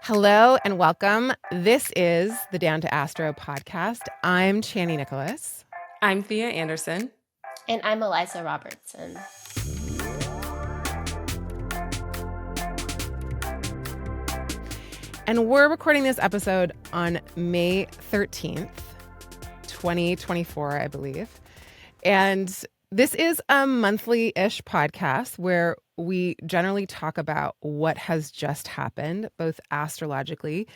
Hello and welcome. This is the Down to Astro podcast. I'm Chani Nicholas. I'm Thea Anderson. And I'm Eliza Robertson. And we're recording this episode on May 13th, 2024, I believe. And this is a monthly-ish podcast where we generally talk about what has just happened, both astrologically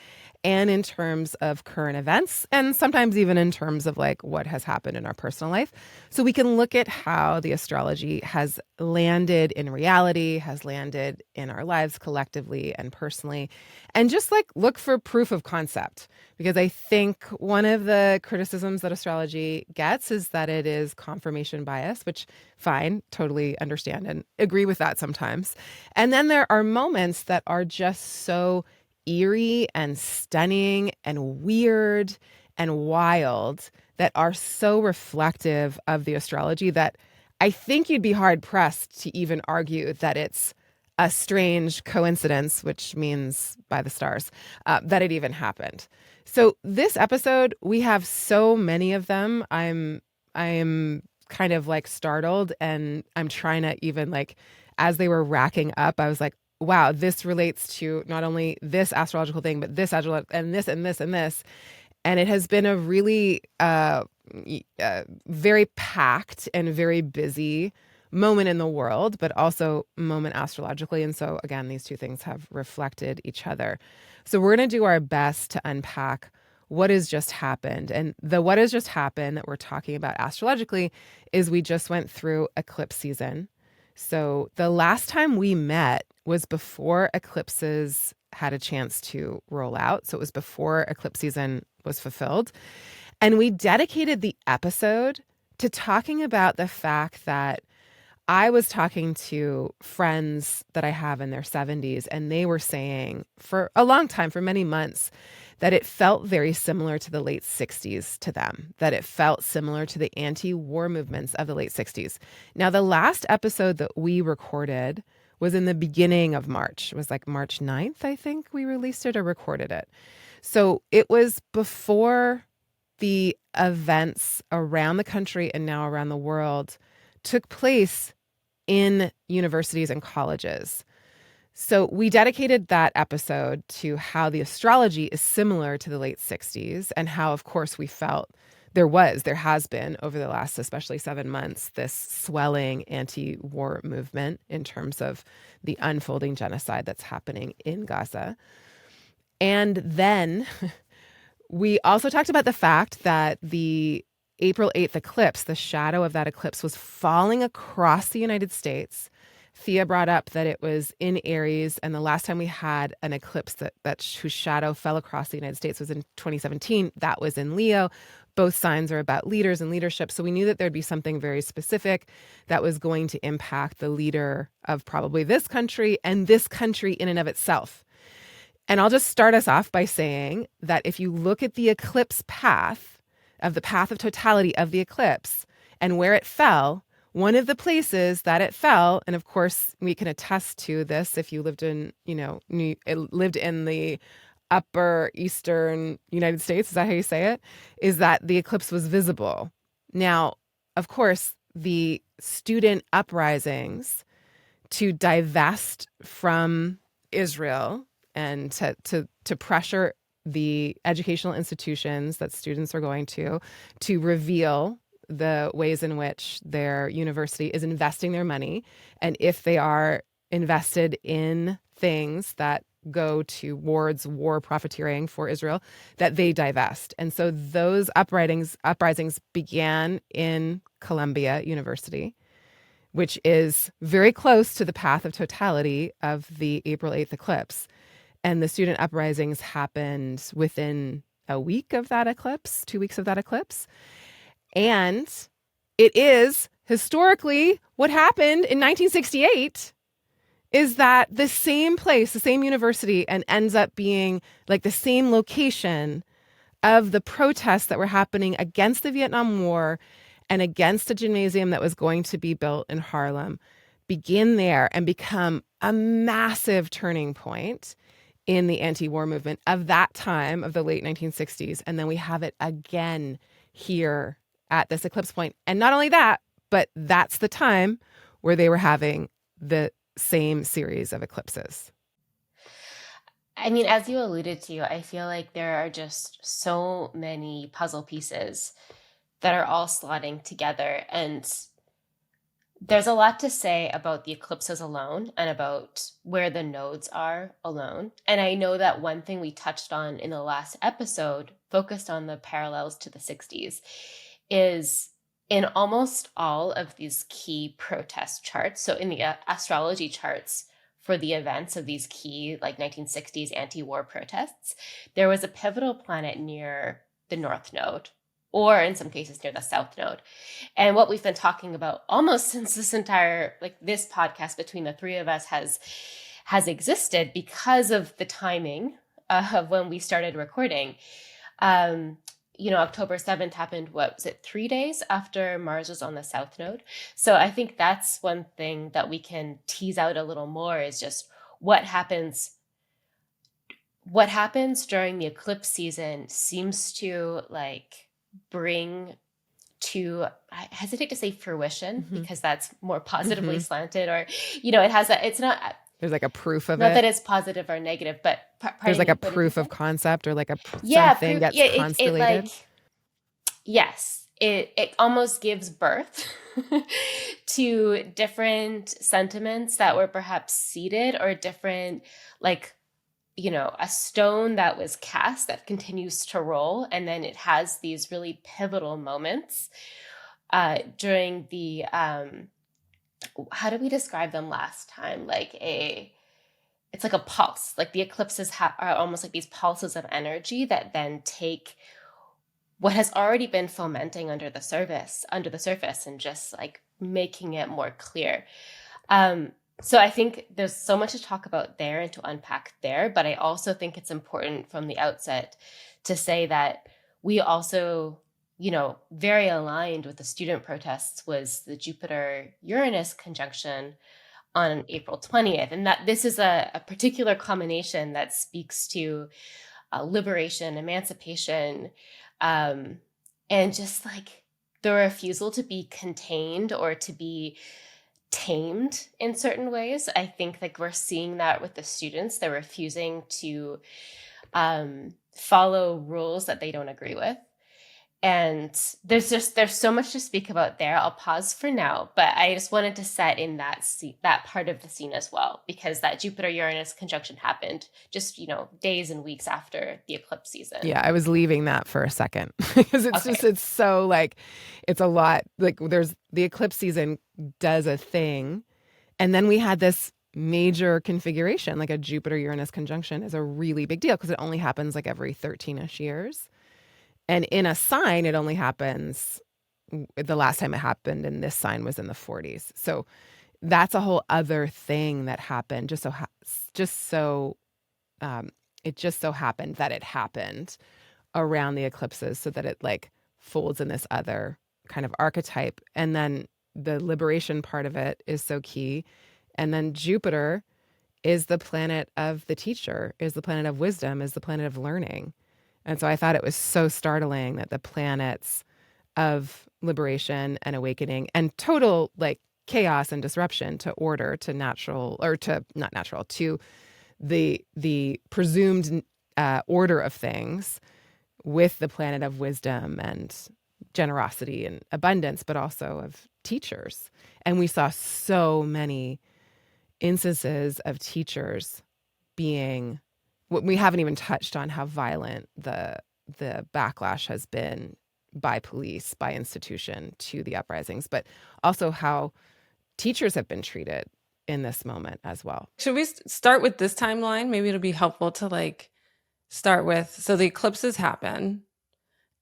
and in terms of current events, and sometimes even in terms of like what has happened in our personal life. So we can look at how the astrology has landed in reality, has landed in our lives collectively and personally, and just like look for proof of concept. Because I think one of the criticisms that astrology gets is that it is confirmation bias, which fine, totally understand and agree with that sometimes. And then there are moments that are just so eerie and stunning and weird and wild that are so reflective of the astrology that I think you'd be hard pressed to even argue that it's a strange coincidence, which means by the stars, that it even happened. So this episode, we have so many of them. I'm kind of like startled, and I'm trying to even like, as they were racking up, I was like, wow, this relates to not only this astrological thing, but this astrological and this and this and this. And it has been a really very packed and very busy moment in the world, but also moment astrologically. And so again, these two things have reflected each other. So we're going to do our best to unpack what has just happened. And the what has just happened that we're talking about astrologically is we just went through eclipse season. So the last time we met was before eclipses had a chance to roll out. So it was before eclipse season was fulfilled. And we dedicated the episode to talking about the fact that I was talking to friends that I have in their 70s, and they were saying for a long time, for many months, that it felt very similar to the late 60s to them, that it felt similar to the anti-war movements of the late 60s. Now, the last episode that we recorded was in the beginning of March. It was like March 9th, I think we released it or recorded it. So it was before the events around the country and now around the world took place in universities and colleges. So we dedicated that episode to how the astrology is similar to the late 60s and how, of course, we felt there has been over the last, especially 7 months, this swelling anti-war movement in terms of the unfolding genocide that's happening in Gaza. And then we also talked about the fact that the April 8th eclipse, the shadow of that eclipse was falling across the United States. Thea brought up that it was in Aries, and the last time we had an eclipse whose shadow fell across the United States was in 2017. That was in Leo. Both signs are about leaders and leadership. So we knew that there'd be something very specific that was going to impact the leader of probably this country and this country in and of itself. And I'll just start us off by saying that if you look at the eclipse path, of the path of totality of the eclipse and where it fell, one of the places that it fell, and of course we can attest to this if you lived in, lived in the upper eastern United States, is that how you say it? Is that the eclipse was visible. Now, of course, the student uprisings to divest from Israel and to pressure the educational institutions that students are going to reveal the ways in which their university is investing their money. And if they are invested in things that go towards war profiteering for Israel, that they divest. And so those uprisings began in Columbia University, which is very close to the path of totality of the April 8th eclipse. And the student uprisings happened within a week of that eclipse, 2 weeks of that eclipse. And it is historically what happened in 1968 is that the same place, the same university, and ends up being like the same location of the protests that were happening against the Vietnam War and against a gymnasium that was going to be built in Harlem, begin there and become a massive turning point in the anti-war movement of that time, of the late 1960s. And then we have it again here at this eclipse point. And not only that, but that's the time where they were having the same series of eclipses. I mean, as you alluded to, I feel like there are just so many puzzle pieces that are all slotting together. And there's a lot to say about the eclipses alone and about where the nodes are alone. And I know that one thing we touched on in the last episode, focused on the parallels to the 60s, is in almost all of these key protest charts. So in the astrology charts for the events of these key, like 1960s anti-war protests, there was a pivotal planet near the North Node, or in some cases near the South Node. And what we've been talking about almost since this entire, like this podcast between the three of us has existed because of the timing of when we started recording. October 7th happened, what was it, 3 days after Mars was on the South Node? So I think that's one thing that we can tease out a little more, is just what happens during the eclipse season seems to like bring to, I hesitate to say fruition, because that's more positively slanted, or, it has a, it's not, there's like a proof of not it. that it's positive or negative, but There's like a proof of concept, or like something gets constellated. Yes, it almost gives birth to different sentiments that were perhaps seeded, or different, like, a stone that was cast that continues to roll. And then it has these really pivotal moments during the, how did we describe them last time? It's like a pulse. Like the eclipses are almost like these pulses of energy that then take what has already been fomenting under the surface and just like making it more clear. So I think there's so much to talk about there and to unpack there, but I also think it's important from the outset to say that we also, very aligned with the student protests was the Jupiter-Uranus conjunction on April 20th. And that this is a particular combination that speaks to liberation, emancipation, and just like the refusal to be contained or to be tamed in certain ways. I think like we're seeing that with the students. They're refusing to follow rules that they don't agree with. And there's so much to speak about there. I'll pause for now, but I just wanted to set in that part of the scene as well, because that Jupiter-Uranus conjunction happened just, days and weeks after the eclipse season. Yeah, I was leaving that for a second because it's so like, it's a lot. Like there's the eclipse season does a thing. And then we had this major configuration, like a Jupiter-Uranus conjunction is a really big deal because it only happens like every 13-ish years. And in a sign, it only happens, the last time it happened in this sign was in the 40s. So that's a whole other thing that happened. It just so happened that it happened around the eclipses, so that it like folds in this other kind of archetype. And then the liberation part of it is so key. And then Jupiter is the planet of the teacher, is the planet of wisdom, is the planet of learning. And so I thought it was so startling that the planets of liberation and awakening and total like chaos and disruption to order, to natural, or to not natural, to the presumed order of things, with the planet of wisdom and generosity and abundance, but also of teachers. And we saw so many instances of teachers being, we haven't even touched on how violent the backlash has been by police, by institution to the uprisings, but also how teachers have been treated in this moment as well. Should we start with this timeline? Maybe it'll be helpful to like start with, so the eclipses happen,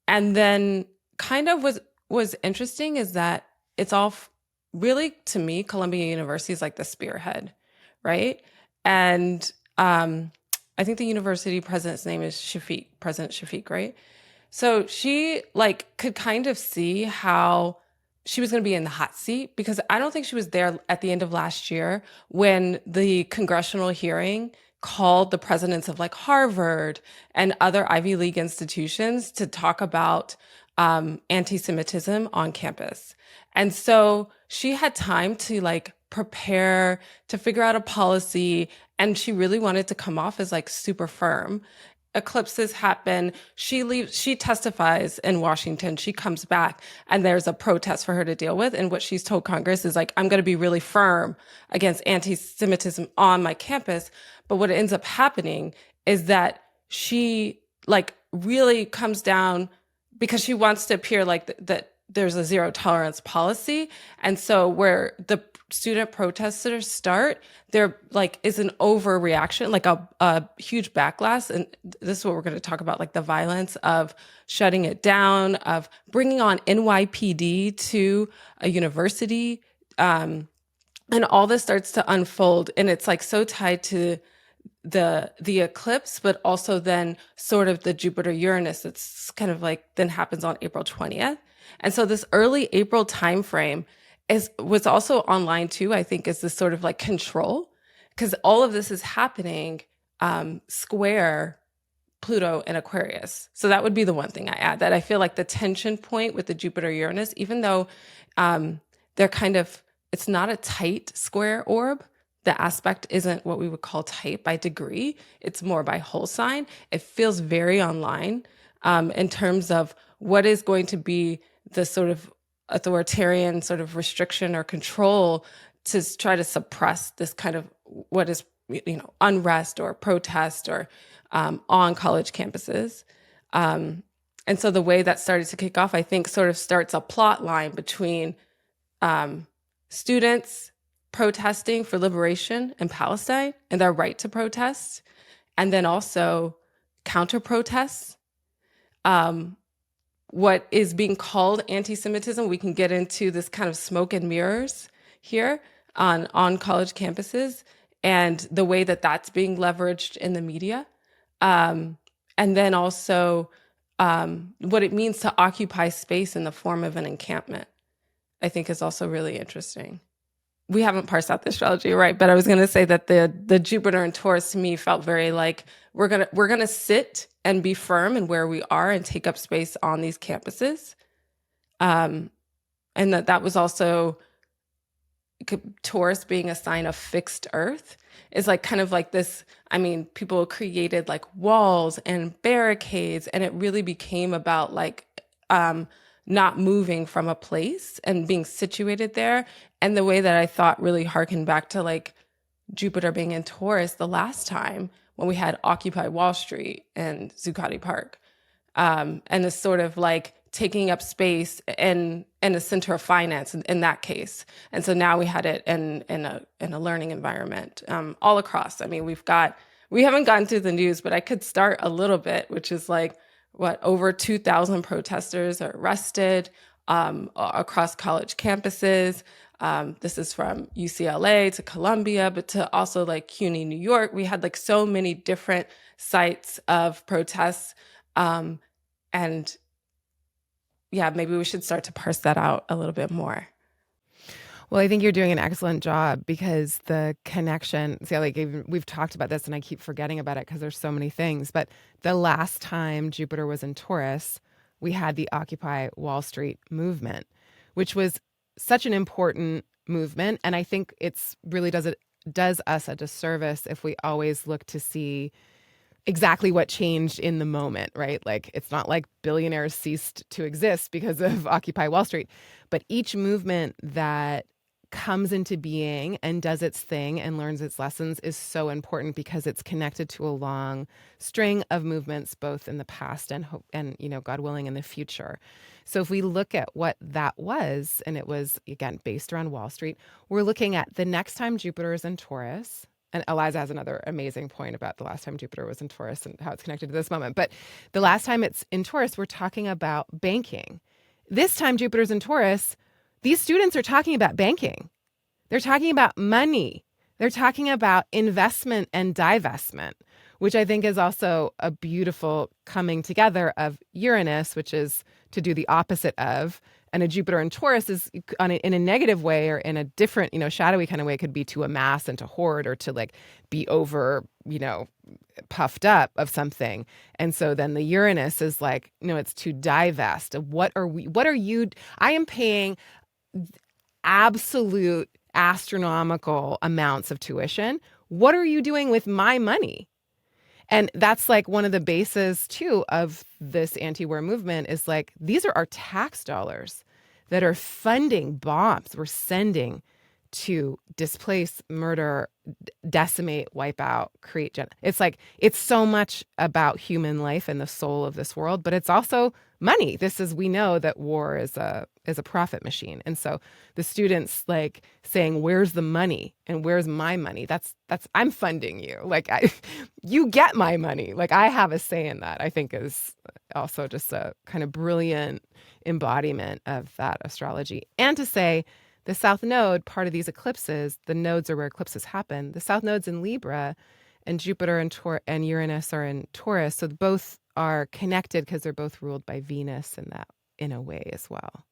and then kind of was interesting is that it's all really, to me, Columbia University is like the spearhead, right? And I think the university president's name is President Shafiq, right? So she like could kind of see how she was going to be in the hot seat, because I don't think she was there at the end of last year when the congressional hearing called the presidents of like Harvard and other Ivy League institutions to talk about anti-Semitism on campus. And so she had time to like prepare, to figure out a policy, and she really wanted to come off as like super firm. Eclipses happen. She leaves, she testifies in Washington. She comes back and there's a protest for her to deal with. And what she's told Congress is like, I'm going to be really firm against anti-Semitism on my campus. But what ends up happening is that she like really comes down because she wants to appear like that there's a zero tolerance policy. And so where the student protesters start, there like is an overreaction, like a huge backlash. And this is what we're going to talk about, like the violence of shutting it down, of bringing on NYPD to a university. And all this starts to unfold. And it's like so tied to the eclipse, but also then sort of the Jupiter Uranus. It's kind of like then happens on April 20th. And so this early April timeframe was also online too, I think, is this sort of like control, because all of this is happening square Pluto and Aquarius. So that would be the one thing I add, that I feel like the tension point with the Jupiter Uranus, even though they're kind of, it's not a tight square orb. The aspect isn't what we would call tight by degree. It's more by whole sign. It feels very online in terms of what is going to be the sort of authoritarian sort of restriction or control to try to suppress this kind of what is, unrest or protest or on college campuses. And so the way that started to kick off, I think, sort of starts a plot line between students protesting for liberation in Palestine and their right to protest, and then also counter protests. What is being called anti-Semitism, we can get into this kind of smoke and mirrors here on college campuses, and the way that that's being leveraged in the media. And then also what it means to occupy space in the form of an encampment, I think is also really interesting. We haven't parsed out the astrology, right? But I was going to say that the Jupiter and Taurus to me felt very like we're gonna sit and be firm in where we are and take up space on these campuses, and that was also Taurus being a sign of fixed Earth is like kind of like this. I mean, people created like walls and barricades, and it really became about like not moving from a place and being situated there. And the way that I thought really harkened back to like Jupiter being in Taurus the last time when we had Occupy Wall Street and Zuccotti Park, and this sort of like taking up space in a center of finance in that case. And so now we had it in a learning environment all across. I mean, we haven't gotten through the news, but I could start a little bit, which is like, over 2,000 protesters are arrested across college campuses. This is from UCLA to Columbia, but to also like CUNY, New York. We had like so many different sites of protests. And yeah, maybe we should start to parse that out a little bit more. Well, I think you're doing an excellent job, because the connection, we've talked about this and I keep forgetting about it because there's so many things. But the last time Jupiter was in Taurus, we had the Occupy Wall Street movement, which was such an important movement. And I think it's really does us a disservice if we always look to see exactly what changed in the moment, right? Like, it's not like billionaires ceased to exist because of Occupy Wall Street, but each movement that comes into being and does its thing and learns its lessons is so important, because it's connected to a long string of movements, both in the past and God willing, in the future. So if we look at what that was, and it was, again, based around Wall Street, we're looking at the next time Jupiter is in Taurus. And Eliza has another amazing point about the last time Jupiter was in Taurus and how it's connected to this moment. But the last time it's in Taurus, we're talking about banking. This time Jupiter's in Taurus, these students are talking about banking. They're talking about money. They're talking about investment and divestment, which I think is also a beautiful coming together of Uranus, which is to do the opposite of, and a Jupiter and Taurus is in a negative way or in a different, shadowy kind of way, could be to amass and to hoard or to like be over, puffed up of something. And so then the Uranus is like, it's to divest. What are you, I am paying absolute astronomical amounts of tuition. What are you doing with my money? And that's like one of the bases too of this anti-war movement is like, these are our tax dollars that are funding bombs we're sending to displace, murder, decimate, wipe out, create. It's like, it's so much about human life and the soul of this world, but it's also money. We know that war is a profit machine. And so the students like saying, where's the money and where's my money? That's I'm funding you. Like you get my money. Like I have a say in that, I think is also just a kind of brilliant embodiment of that astrology. And to say, the South Node, part of these eclipses, the nodes are where eclipses happen. The South Node's in Libra, and Jupiter and Uranus are in Taurus. So both are connected because they're both ruled by Venus in a way as well.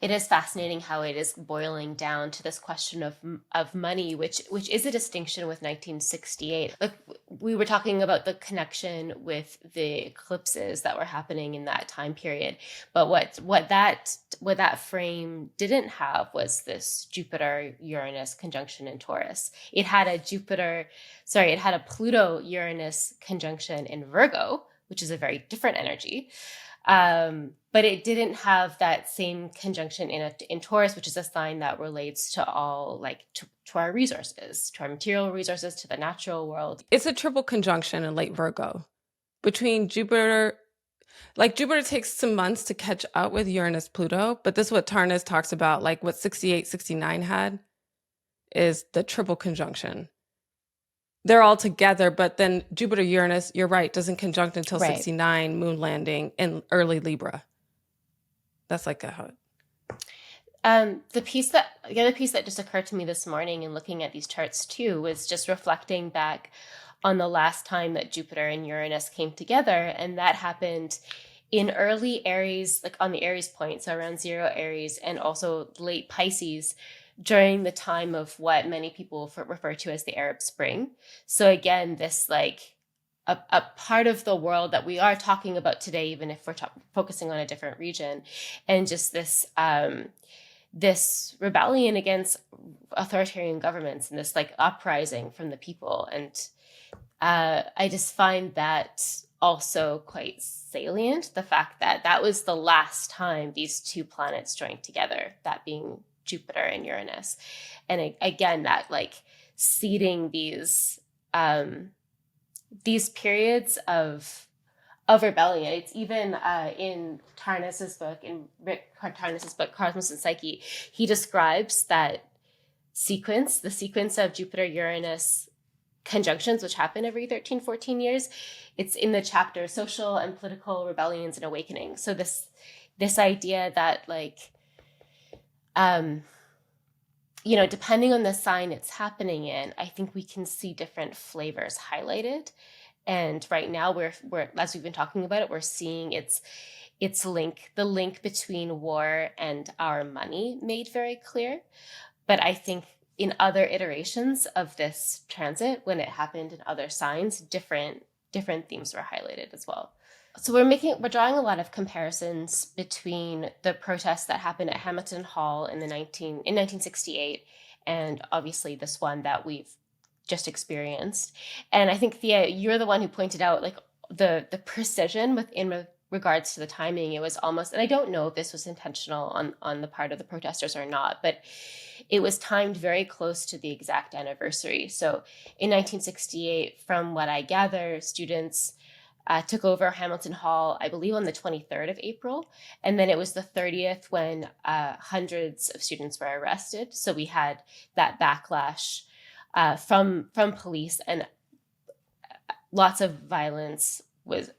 It is fascinating how it is boiling down to this question of money, which is a distinction with 1968. Like we were talking about the connection with the eclipses that were happening in that time period, but what that frame didn't have was this Jupiter Uranus conjunction in Taurus. It had a Pluto Uranus conjunction in Virgo, which is a very different energy. But it didn't have that same conjunction in Taurus, which is a sign that relates to all to our resources, to our material resources, to the natural world. It's a triple conjunction in late Virgo between Jupiter. Like Jupiter takes some months to catch up with Uranus, Pluto, but this is what Tarnas talks about, like what 68, 69 had is the triple conjunction. They're all together, but then Jupiter, Uranus, you're right, doesn't conjunct until 69, moon landing in early Libra. That's like how it... The other piece that just occurred to me this morning in looking at these charts too was just reflecting back on the last time that Jupiter and Uranus came together, and that happened in early Aries, like on the Aries point, so around 0 Aries, and also late Pisces, during the time of what many people refer to as the Arab Spring. So again, this like a part of the world that we are talking about today, even if we're focusing on a different region, and just this this rebellion against authoritarian governments and this like uprising from the people. And I just find that also quite salient, the fact that that was the last time these two planets joined together, that being Jupiter and Uranus. And again, that like seeding these periods of rebellion. It's even in Tarnas's book, Cosmos and Psyche, he describes that the sequence of Jupiter-Uranus conjunctions, which happen every 13, 14 years. It's in the chapter Social and Political Rebellions and Awakening. So this idea that like, depending on the sign it's happening in, I think we can see different flavors highlighted. And right now we're as we've been talking about it, we're seeing the link between war and our money made very clear. But I think in other iterations of this transit, when it happened in other signs, different themes were highlighted as well. So we're drawing a lot of comparisons between the protests that happened at Hamilton Hall in 1968, and obviously this one that we've just experienced. And I think, Thea, you're the one who pointed out like the precision in regards to the timing. It was almost, and I don't know if this was intentional on the part of the protesters or not, but it was timed very close to the exact anniversary. So in 1968, from what I gather, students took over Hamilton Hall, I believe on the 23rd of April. And then it was the 30th when hundreds of students were arrested. So we had that backlash from police, and lots of violence was,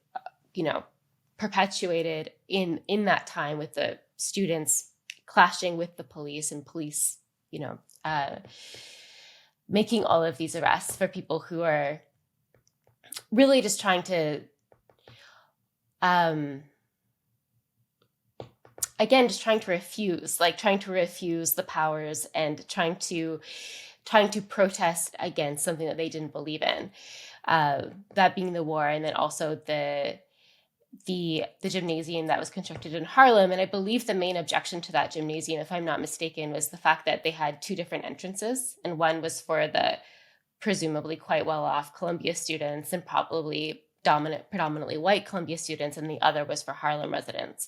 perpetuated in that time, with the students clashing with the police and police, making all of these arrests for people who are really just trying to, again, just trying to refuse the powers and trying to protest against something that they didn't believe in. That being the war, and then also the gymnasium that was constructed in Harlem. And I believe the main objection to that gymnasium, if I'm not mistaken, was the fact that they had two different entrances, and one was for the presumably quite well-off Columbia students and probably predominantly white Columbia students, and the other was for Harlem residents.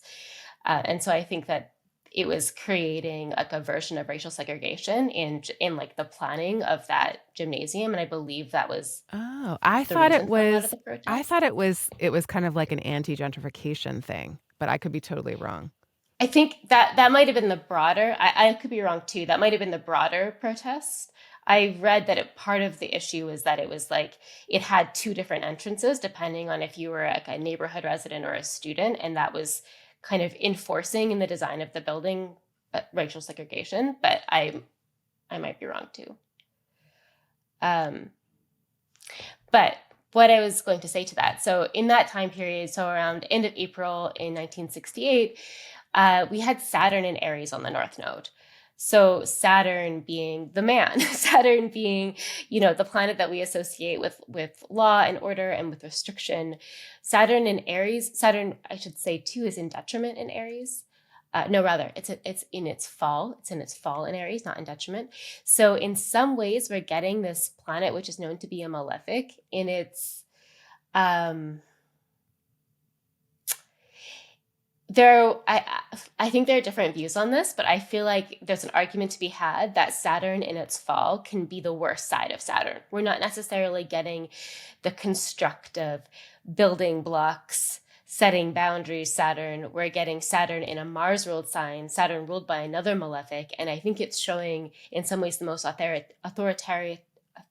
And so I think that it was creating like a version of racial segregation in like the planning of that gymnasium, and I believe that was I the thought it reason for a lot of was the protests. I thought it was kind of like an anti-gentrification thing, but I could be totally wrong. I think that might have been the broader. I could be wrong too. That might have been the broader protest. I read that part of the issue was that it was like it had two different entrances depending on if you were like a neighborhood resident or a student, and that was kind of enforcing in the design of the building racial segregation. But I might be wrong too. But what I was going to say to that, so in that time period, so around end of April in 1968, we had Saturn in Aries on the North Node. So Saturn being the man, Saturn being, the planet that we associate with law and order and with restriction. Saturn in Aries, Saturn, I should say too, is in detriment in Aries. No, rather, it's in its fall. It's in its fall in Aries, not in detriment. So in some ways, we're getting this planet, which is known to be a malefic, in its I think there are different views on this, but I feel like there's an argument to be had that Saturn in its fall can be the worst side of Saturn. We're not necessarily getting the constructive building blocks, setting boundaries Saturn. We're getting Saturn in a Mars ruled sign, Saturn ruled by another malefic, and I think it's showing in some ways the most authoritarian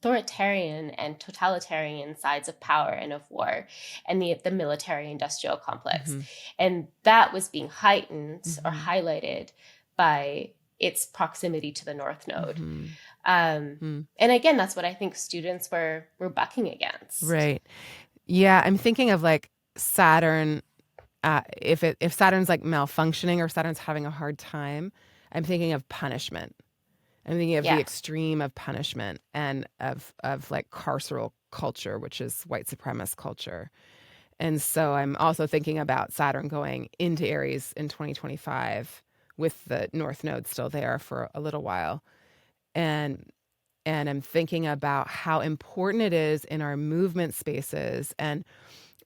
and totalitarian sides of power and of war, and the military industrial complex. Mm-hmm. And that was being heightened or highlighted by its proximity to the North Node. And again, that's what I think students were bucking against. Right. Yeah, I'm thinking of like Saturn, if Saturn's like malfunctioning or Saturn's having a hard time, I'm thinking of punishment. I'm thinking of the extreme of punishment and of like carceral culture, which is white supremacist culture. And so I'm also thinking about Saturn going into Aries in 2025 with the North Node still there for a little while. And I'm thinking about how important it is in our movement spaces, and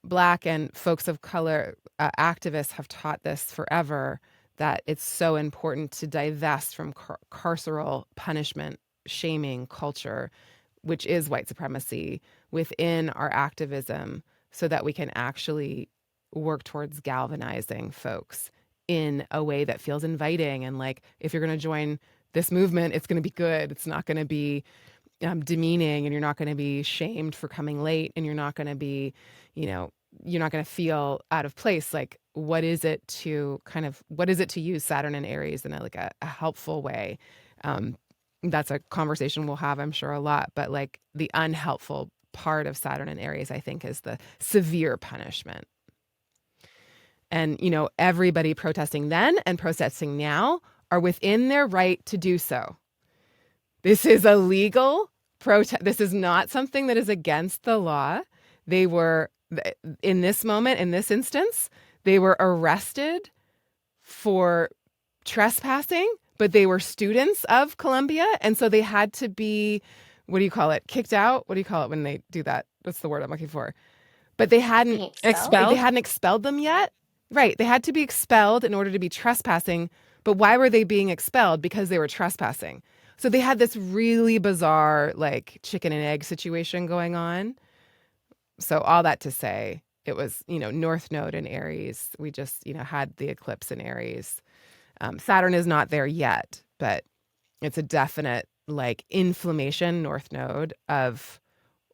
Black and folks of color activists have taught this forever, that it's so important to divest from carceral punishment, shaming culture, which is white supremacy, within our activism, so that we can actually work towards galvanizing folks in a way that feels inviting. And like, if you're going to join this movement, it's going to be good. It's not going to be demeaning, and you're not going to be shamed for coming late, and you're not going to be, you're not going to feel out of place. Like, what is it to use Saturn and Aries in a helpful way? That's a conversation we'll have, I'm sure, a lot. But like, the unhelpful part of Saturn and Aries, I think, is the severe punishment. And, everybody protesting then and protesting now are within their right to do so. This is a legal protest. This is not something that is against the law. They were, in this moment, in this instance, they were arrested for trespassing, but they were students of Columbia. And so they had to be, what do you call it? Kicked out? What do you call it when they do that? What's the word I'm looking for? But they hadn't expelled. They hadn't expelled them yet. Right. They had to be expelled in order to be trespassing. But why were they being expelled? Because they were trespassing. So they had this really bizarre, like, chicken and egg situation going on. So all that to say, it was, North Node in Aries. We just, had the eclipse in Aries. Saturn is not there yet, but it's a definite, like, inflammation, North Node, of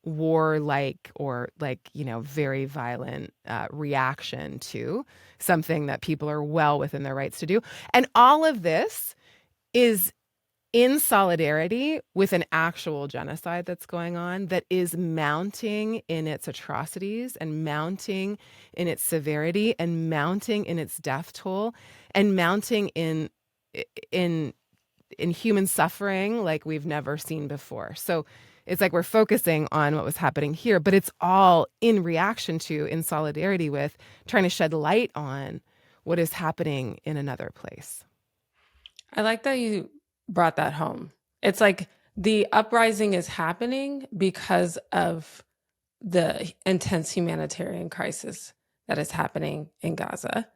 warlike or very violent reaction to something that people are well within their rights to do. And all of this is in solidarity with an actual genocide that's going on, that is mounting in its atrocities and mounting in its severity and mounting in its death toll and mounting in human suffering like we've never seen before. So it's like we're focusing on what was happening here, but it's all in reaction to, in solidarity with, trying to shed light on what is happening in another place. I like that you brought that home. It's like the uprising is happening because of the intense humanitarian crisis that is happening in Gaza.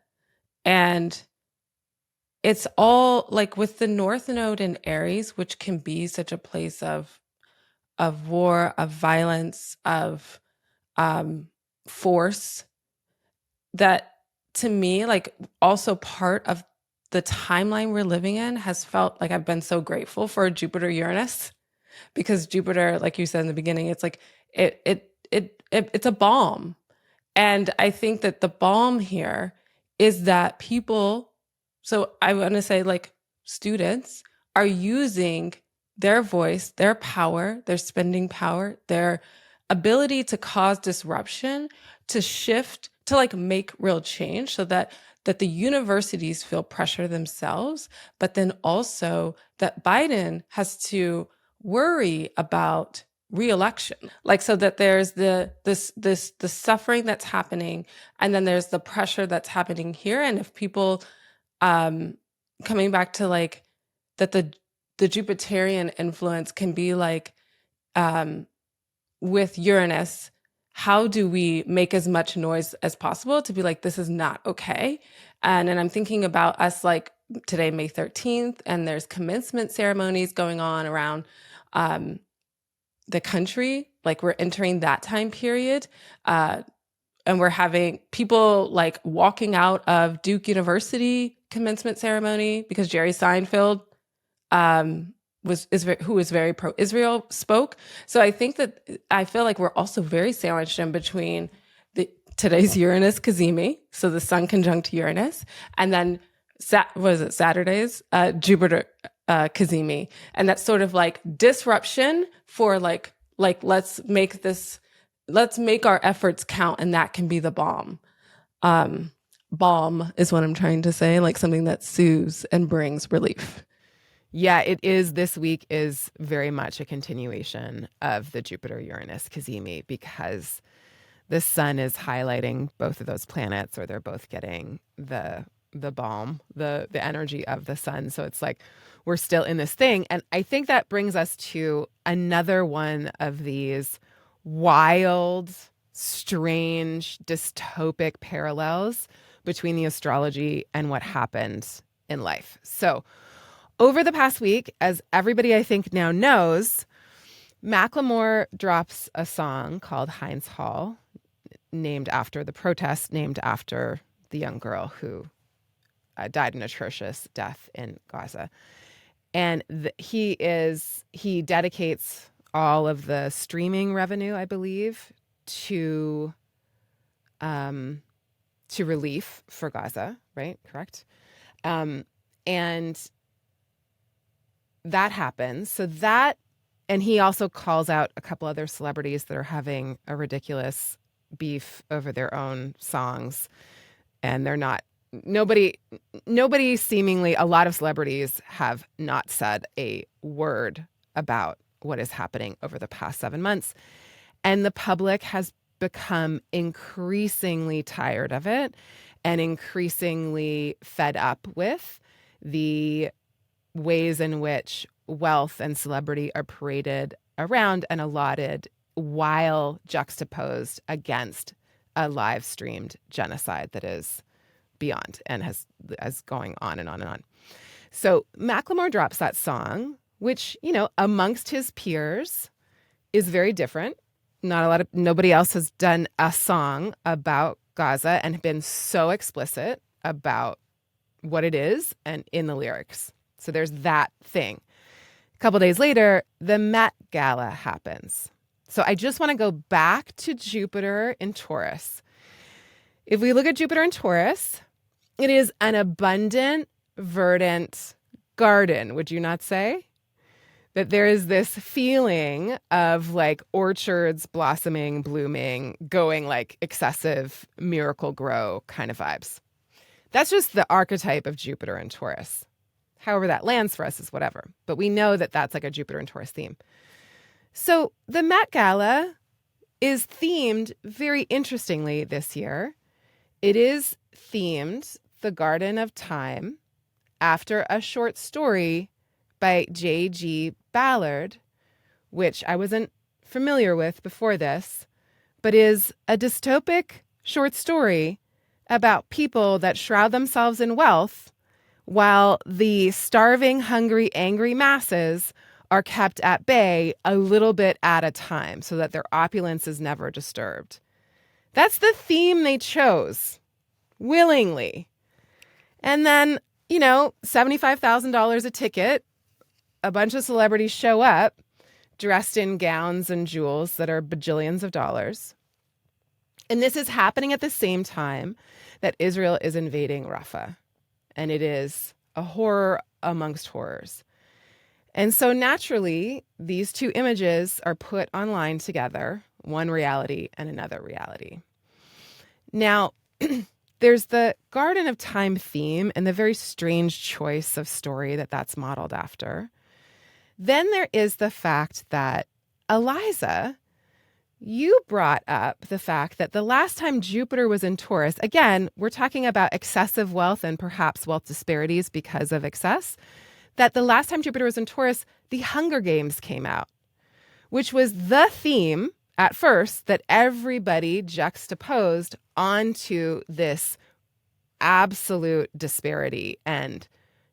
And it's all like with the North Node in Aries, which can be such a place of war, of violence, of force, that to me, like also part of the timeline we're living in has felt like I've been so grateful for Jupiter Uranus, because Jupiter, like you said in the beginning, it's like it's a balm. And I think that the balm here is that people, so I want to say like students are using their voice, their power, their spending power, their ability to cause disruption, to shift, to like make real change, so that the universities feel pressure themselves, but then also that Biden has to worry about re-election, like, so that there's the suffering that's happening, and then there's the pressure that's happening here. And if people coming back to like that the Jupiterian influence can be like with Uranus, how do we make as much noise as possible to be like, this is not okay? And I'm thinking about us, like today, May 13th, and there's commencement ceremonies going on around the country. Like we're entering that time period. And we're having people like walking out of Duke University commencement ceremony because Jerry Seinfeld who was very pro-Israel, spoke. So I think that I feel like we're also very sandwiched in between today's Uranus Cazimi, so the Sun conjunct Uranus, and then Saturday's Jupiter Cazimi, and that's sort of like disruption for like let's make our efforts count, and that can be the balm. Balm is what I'm trying to say, like something that soothes and brings relief. Yeah, it is. This week is very much a continuation of the Jupiter-Uranus Cazimi, because the sun is highlighting both of those planets, or they're both getting the balm, the energy of the sun. So it's like we're still in this thing. And I think that brings us to another one of these wild, strange, dystopic parallels between the astrology and what happened in life. So over the past week, as everybody I think now knows, Macklemore drops a song called Hind's Hall, named after the protest, named after the young girl who died an atrocious death in Gaza. And he dedicates all of the streaming revenue, I believe, to relief for Gaza, right? Correct. And that happens. And he also calls out a couple other celebrities that are having a ridiculous beef over their own songs. And they're not, nobody seemingly, a lot of celebrities have not said a word about what is happening over the past 7 months. And the public has become increasingly tired of it and increasingly fed up with the ways in which wealth and celebrity are paraded around and allotted while juxtaposed against a live streamed genocide that is beyond and has going on and on and on. So Macklemore drops that song, which, amongst his peers is very different. Nobody else has done a song about Gaza and been so explicit about what it is and in the lyrics. So there's that thing. A couple days later, the Met Gala happens. So I just want to go back to Jupiter in Taurus. If we look at Jupiter in Taurus, it is an abundant, verdant garden, would you not say? that there is this feeling of like orchards blossoming, blooming, going like excessive miracle grow kind of vibes. That's just the archetype of Jupiter and Taurus. However that lands for us is whatever. But we know that that's like a Jupiter and Taurus theme. So the Met Gala is themed very interestingly this year. It is themed the Garden of Time after a short story by J.G. Ballard, which I wasn't familiar with before this, but is a dystopic short story about people that shroud themselves in wealth while the starving, hungry, angry masses are kept at bay a little bit at a time so that their opulence is never disturbed. That's the theme they chose willingly. And then, $75,000 a ticket, a bunch of celebrities show up dressed in gowns and jewels that are bajillions of dollars. And this is happening at the same time that Israel is invading Rafah. And it is a horror amongst horrors. And so naturally, these two images are put online together, one reality and another reality. Now, there's the Garden of Time theme and the very strange choice of story that that's modeled after. Then there is the fact that, Eliza, you brought up the fact that the last time Jupiter was in Taurus, again, we're talking about excessive wealth and perhaps wealth disparities because of excess, that the last time Jupiter was in Taurus, the Hunger Games came out, which was the theme at first that everybody juxtaposed onto this absolute disparity and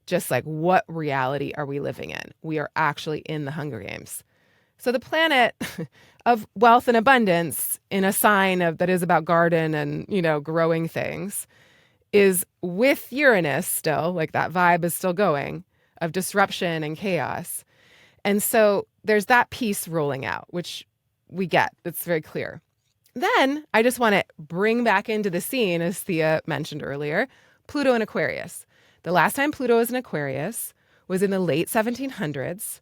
just like, what reality are we living in? We are actually in the Hunger Games. So the planet of wealth and abundance in a sign of that is about garden and, growing things is with Uranus still, like that vibe is still going of disruption and chaos. And so there's that piece rolling out, which we get. It's very clear. Then I just want to bring back into the scene, as Thea mentioned earlier, Pluto and Aquarius. The last time Pluto was in Aquarius was in the late 1700s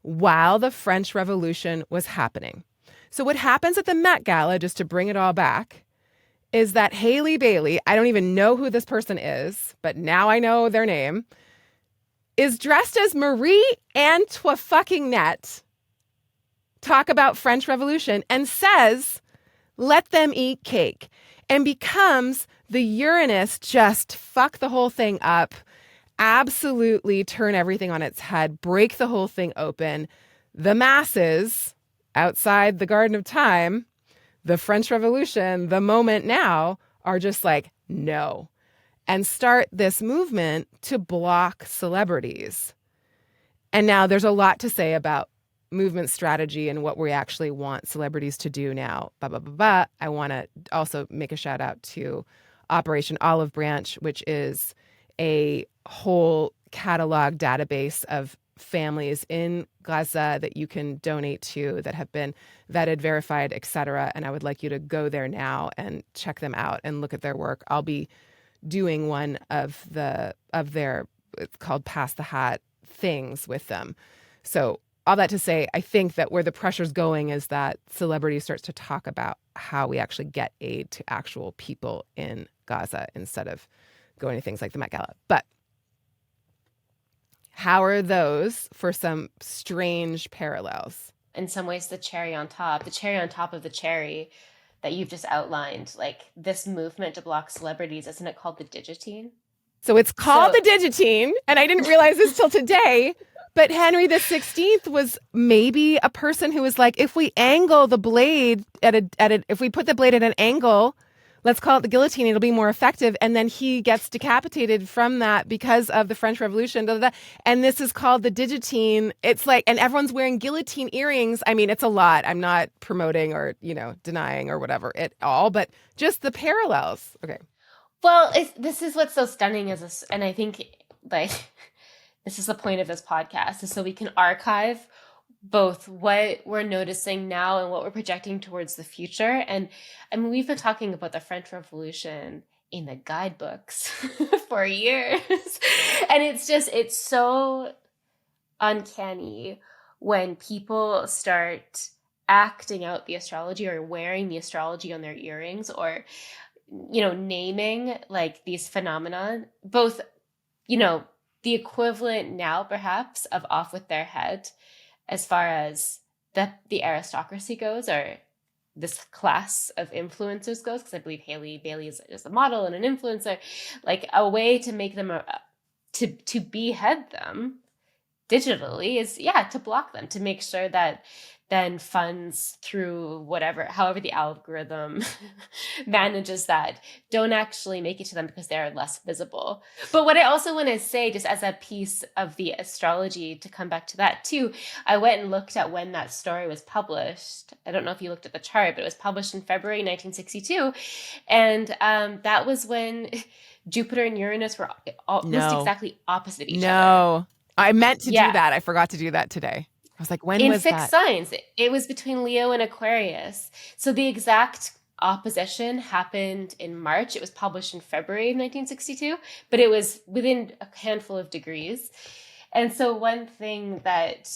while the French Revolution was happening. So what happens at the Met Gala, just to bring it all back, is that haleyybaylee, I don't even know who this person is, but now I know their name, is dressed as Marie Antoinette, talk about French Revolution, and says, let them eat cake, and becomes the Uranus just fuck the whole thing up, absolutely turn everything on its head, break the whole thing open. The masses outside the Garden of Time, the French Revolution, the moment now, are just like, no, and start this movement to block celebrities. And now there's a lot to say about movement strategy and what we actually want celebrities to do now. I want to also make a shout out to Operation Olive Branch, which is a whole catalog database of families in Gaza that you can donate to that have been vetted, verified, etc. And I would like you to go there now and check them out and look at their work. I'll be doing one of their, it's called Pass the Hat things with them. So all that to say, I think that where the pressure's going is that celebrity starts to talk about how we actually get aid to actual people in Gaza instead of going to things like the Met Gala. But how are those for some strange parallels? In some ways, the cherry on top of the cherry that you've just outlined, like this movement to block celebrities, isn't it called the guillotine? So it's called the guillotine, and I didn't realize this till today. But Henry the 16th was maybe a person who was like, if we angle the blade if we put the blade at an angle, let's call it the guillotine, it'll be more effective. And then he gets decapitated from that because of the French Revolution. Blah, blah, blah. And this is called the guillotine. It's like, and everyone's wearing guillotine earrings. I mean, it's a lot. I'm not promoting or, denying or whatever at all, but just the parallels. Okay. Well, this is what's so stunning and I think like this is the point of this podcast, is so we can archive both what we're noticing now and what we're projecting towards the future. And I mean, we've been talking about the French Revolution in the guidebooks for years. And it's so uncanny when people start acting out the astrology or wearing the astrology on their earrings, or, naming like these phenomena, both, the equivalent now perhaps of off with their head as far as the aristocracy goes, or this class of influencers goes, because I believe haleyybaylee is a model and an influencer, like a way to make them to behead them digitally is to block them, to make sure that then funds through however the algorithm manages that, don't actually make it to them because they're less visible. But what I also want to say, just as a piece of the astrology, to come back to that too, I went and looked at when that story was published. I don't know if you looked at the chart, but it was published in February 1962. And that was when Jupiter and Uranus were almost exactly opposite each other. No, I meant to do that. I forgot to do that today. I was like, when in was fixed signs? It was between Leo and Aquarius. So the exact opposition happened in March. It was published in February of 1962, but it was within a handful of degrees. And so one thing that,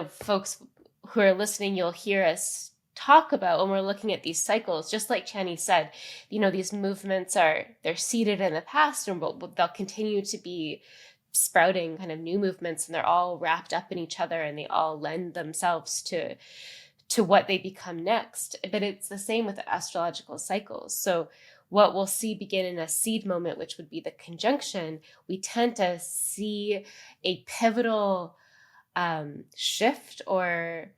folks who are listening, you'll hear us talk about when we're looking at these cycles, just like Chani said, these movements they're seated in the past, and they'll continue to be sprouting kind of new movements, and they're all wrapped up in each other, and they all lend themselves to what they become next. But it's the same with the astrological cycles. So what we'll see begin in a seed moment, which would be the conjunction, we tend to see a pivotal shift or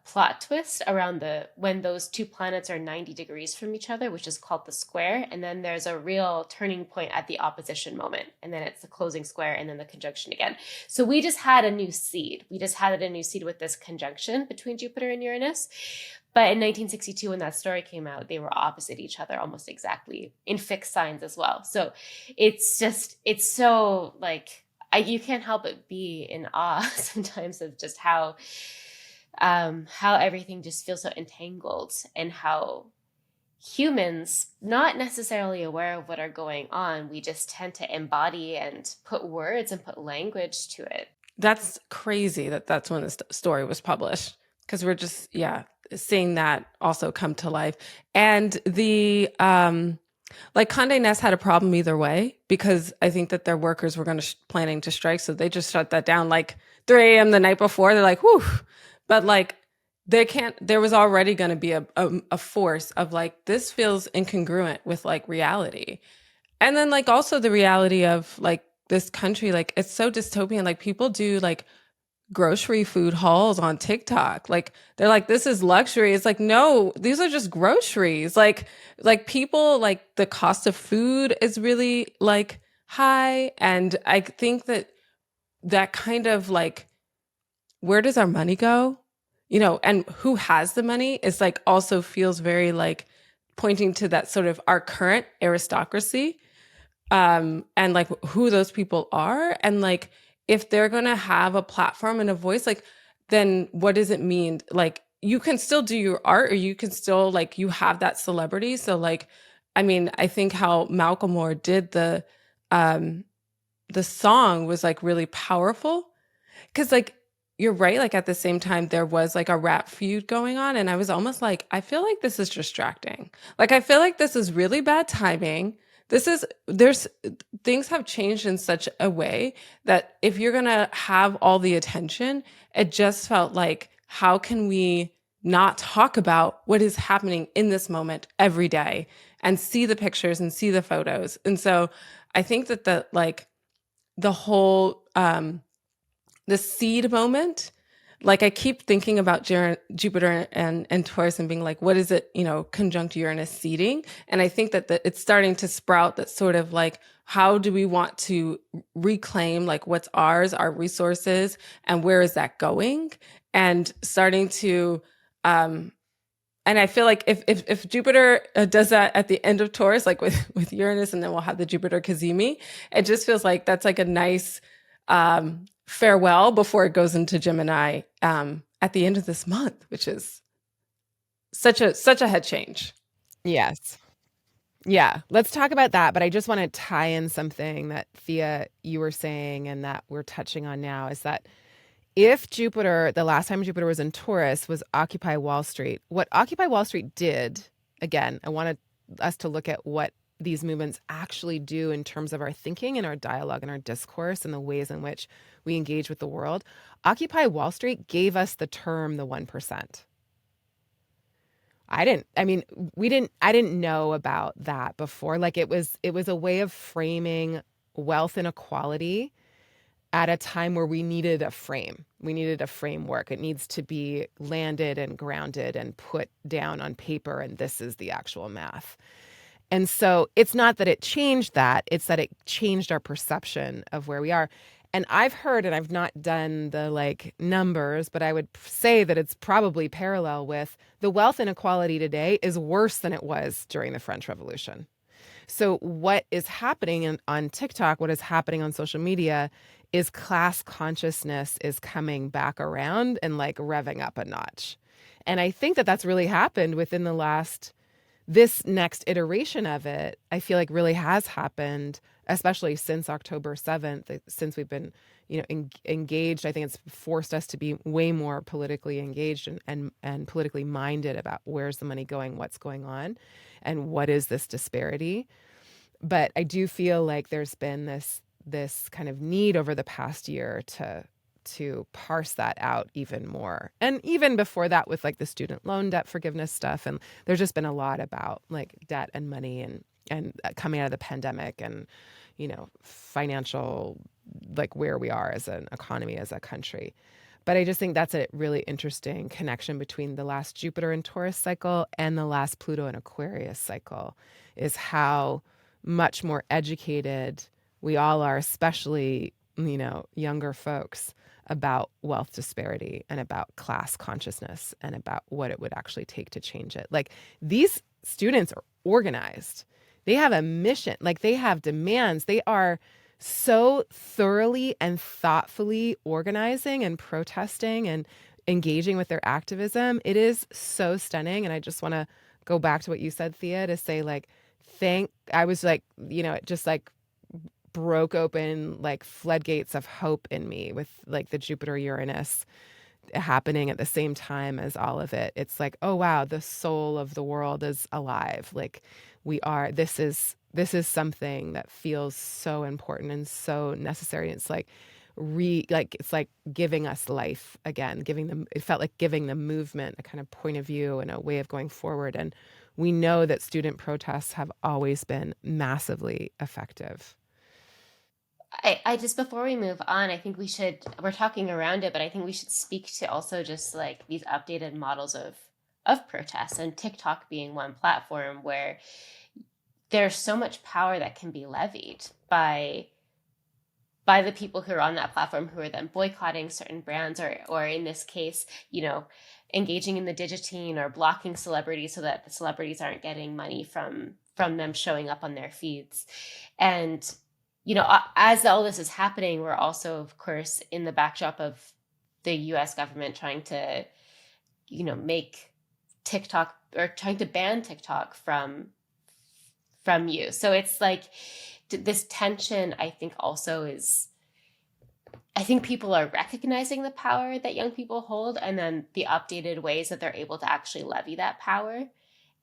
plot twist around when those two planets are 90 degrees from each other, which is called the square. And then there's a real turning point at the opposition moment. And then it's the closing square and then the conjunction again. So we just had a new seed. We just had a new seed with this conjunction between Jupiter and Uranus. But in 1962, when that story came out, they were opposite each other almost exactly in fixed signs as well. So it's so like, you can't help but be in awe sometimes of just how everything just feels so entangled, and how humans, not necessarily aware of what are going on, we just tend to embody and put words and put language to it. That's crazy that's when the story was published, because we're just, seeing that also come to life. And the, like Condé Nast had a problem either way, because I think that their workers were planning to strike. So they just shut that down like 3 a.m. the night before. They're like, whew. But like, there was already going to be a force of like, this feels incongruent with like reality. And then like also the reality of like this country, like it's so dystopian. Like people do like grocery food hauls on TikTok. Like they're like, this is luxury. It's like, no, these are just groceries. Like people, like the cost of food is really like high. And I think that kind of like, where does our money go? And who has the money is like also feels very like pointing to that sort of our current aristocracy, and like who those people are. And like, if they're going to have a platform and a voice, like, then what does it mean? Like, you can still do your art, or you can still like, you have that celebrity. So like, I mean, I think how Macklemore did the song was like really powerful, because like, you're right. Like at the same time, there was like a rap feud going on. And I was almost like, I feel like this is distracting. Like, I feel like this is really bad timing. Things have changed in such a way that if you're going to have all the attention, it just felt like, how can we not talk about what is happening in this moment every day and see the pictures and see the photos? And so I think that the whole, the seed moment, like I keep thinking about Jupiter and Taurus and being like, what is it, conjunct Uranus seeding? And I think that it's starting to sprout that sort of like, how do we want to reclaim like what's ours, our resources, and where is that going? And starting to, and I feel like if Jupiter does that at the end of Taurus, like with Uranus, and then we'll have the Jupiter Kazemi, it just feels like that's like a nice, farewell before it goes into Gemini at the end of this month, which is such a head change. Yes. Yeah, let's talk about that. But I just want to tie in something that Thea, you were saying, and that we're touching on now, is that if Jupiter, the last time Jupiter was in Taurus, was Occupy Wall Street, what Occupy Wall Street did, again, I wanted us to look at what these movements actually do in terms of our thinking and our dialogue and our discourse and the ways in which we engage with the world. Occupy Wall Street gave us the term the 1%. I didn't know about that before. Like it was a way of framing wealth inequality at a time where we needed a frame. We needed a framework. It needs to be landed and grounded and put down on paper, and this is the actual math. And so it's not that it changed that, it's that it changed our perception of where we are. And I've heard, and I've not done the like numbers, but I would say that it's probably parallel with the wealth inequality today is worse than it was during the French Revolution. So what is happening on TikTok, what is happening on social media is class consciousness is coming back around and like revving up a notch. And I think that that's really happened within this next iteration of it, I feel like really has happened, especially since October 7th, since we've been, engaged. I think it's forced us to be way more politically engaged and politically minded about where's the money going, what's going on, and what is this disparity. But I do feel like there's been this kind of need over the past year to parse that out even more. And even before that with like the student loan debt forgiveness stuff. And there's just been a lot about like debt and money and coming out of the pandemic and, financial, like where we are as an economy, as a country. But I just think that's a really interesting connection between the last Jupiter and Taurus cycle and the last Pluto and Aquarius cycle is how much more educated we all are, especially, younger folks, about wealth disparity and about class consciousness and about what it would actually take to change it. Like these students are organized. They have a mission, like they have demands. They are so thoroughly and thoughtfully organizing and protesting and engaging with their activism. It is so stunning. And I just want to go back to what you said, Thea, to say like, I was like, it just like broke open like floodgates of hope in me with like the Jupiter Uranus happening at the same time as all of it. It's like, oh wow, the soul of the world is alive. Like this is something that feels so important and so necessary. It's like it's like giving us life again, it felt like giving the movement a kind of point of view and a way of going forward. And we know that student protests have always been massively effective. I just, before we move on, I think we're talking around it, but I think we should speak to also just like these updated models of protests, and TikTok being one platform where there's so much power that can be levied by the people who are on that platform, who are then boycotting certain brands, or in this case, engaging in the guillotine or blocking celebrities so that the celebrities aren't getting money from them showing up on their feeds. And as all this is happening, we're also, of course, in the backdrop of the US government trying to, make TikTok, or trying to ban TikTok from you. So it's like this tension, I think, also is, I think people are recognizing the power that young people hold, and then the updated ways that they're able to actually levy that power.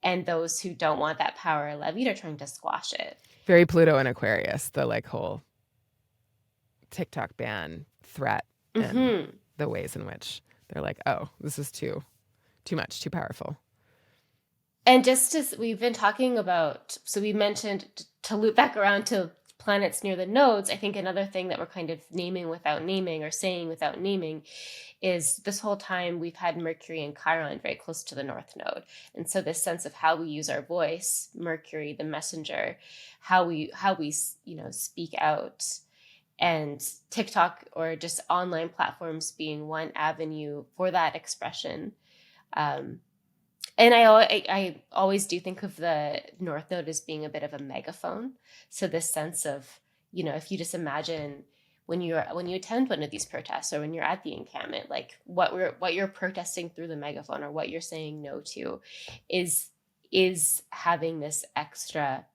And those who don't want that power levied are trying to squash it. Very Pluto and Aquarius, the like whole TikTok ban threat and the ways in which they're like, oh, this is too much, too powerful. And just as we've been talking about, so we mentioned, to loop back around to planets near the nodes, I think another thing that we're kind of naming without naming, or saying without naming, is this whole time we've had Mercury and Chiron very close to the North Node. And so this sense of how we use our voice, Mercury, the messenger, how we speak out, and TikTok or just online platforms being one avenue for that expression. And I always do think of the North Node as being a bit of a megaphone. So this sense of, if you just imagine when you attend one of these protests, or when you're at the encampment, like what you're protesting through the megaphone, or what you're saying no to, is having this extra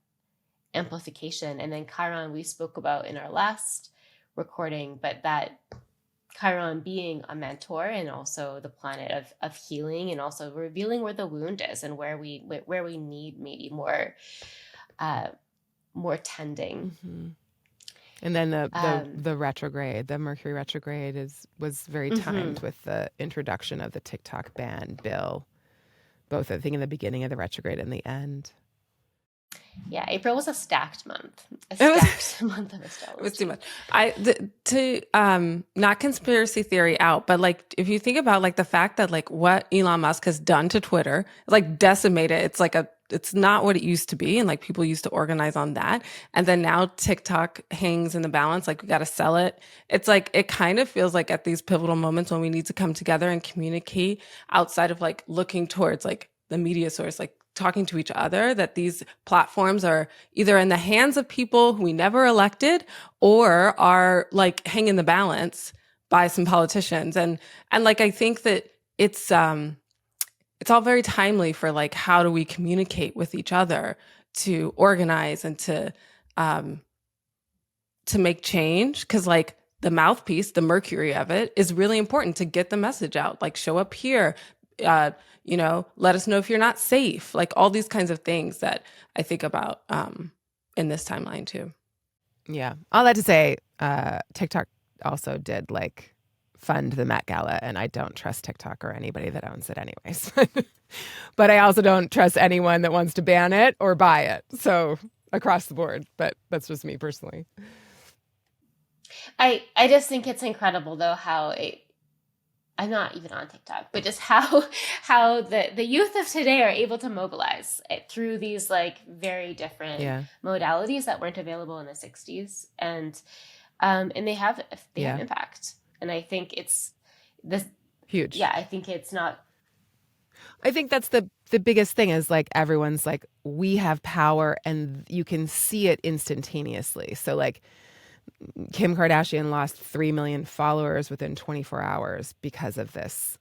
amplification. And then Chiron, we spoke about in our last recording, but that Chiron being a mentor and also the planet of healing, and also revealing where the wound is and where we need maybe more tending. Mm-hmm. And then the retrograde, the Mercury retrograde was very timed with the introduction of the TikTok ban bill, both I think in the beginning of the retrograde and the end. Yeah, April was a stacked month. Month of astrology. It was too much. Not conspiracy theory out, but like if you think about like the fact that like what Elon Musk has done to Twitter, like decimated. It's not what it used to be, and like people used to organize on that, and then now TikTok hangs in the balance. Like we got to sell it. It's like it kind of feels like at these pivotal moments when we need to come together and communicate outside of like looking towards like the media source, like talking to each other, that these platforms are either in the hands of people who we never elected or are like hanging the balance by some politicians. And like, I think that it's all very timely for like, how do we communicate with each other to organize and to make change? Cause like the mouthpiece, the Mercury of it is really important to get the message out, like show up here, let us know if you're not safe, like all these kinds of things that I think about in this timeline too. Yeah. All that to say, TikTok also did like fund the Met Gala, and I don't trust TikTok or anybody that owns it anyways. But I also don't trust anyone that wants to ban it or buy it. So across the board, but that's just me personally. I just think it's incredible though how I'm not even on TikTok, but just how the youth of today are able to mobilize through these like very different modalities that weren't available in the 60s, and they have impact. And I think it's this huge. Yeah, I think it's not. I think that's the biggest thing is like everyone's like, we have power and you can see it instantaneously. So like Kim Kardashian lost 3 million followers within 24 hours because of this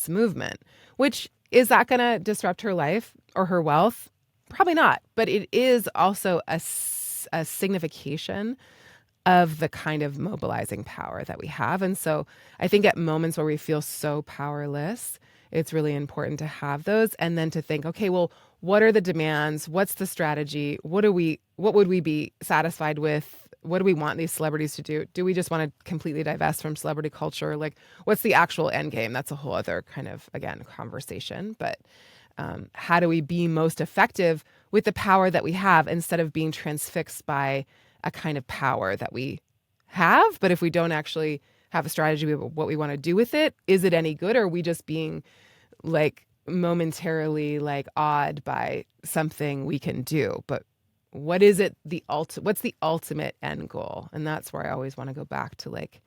movement, which is that going to disrupt her life or her wealth? Probably not. But it is also a signification of the kind of mobilizing power that we have. And so I think at moments where we feel so powerless, it's really important to have those, and then to think, okay, well, what are the demands? What's the strategy? What would we be satisfied with? What do we want these celebrities to do? Do we just want to completely divest from celebrity culture? Like, what's the actual end game? That's a whole other kind of, again, conversation. But how do we be most effective with the power that we have instead of being transfixed by a kind of power that we have? But if we don't actually have a strategy of what we want to do with it, is it any good? Or are we just being like momentarily like awed by something we can do? But what is it, what's the ultimate end goal? And that's where I always want to go back to like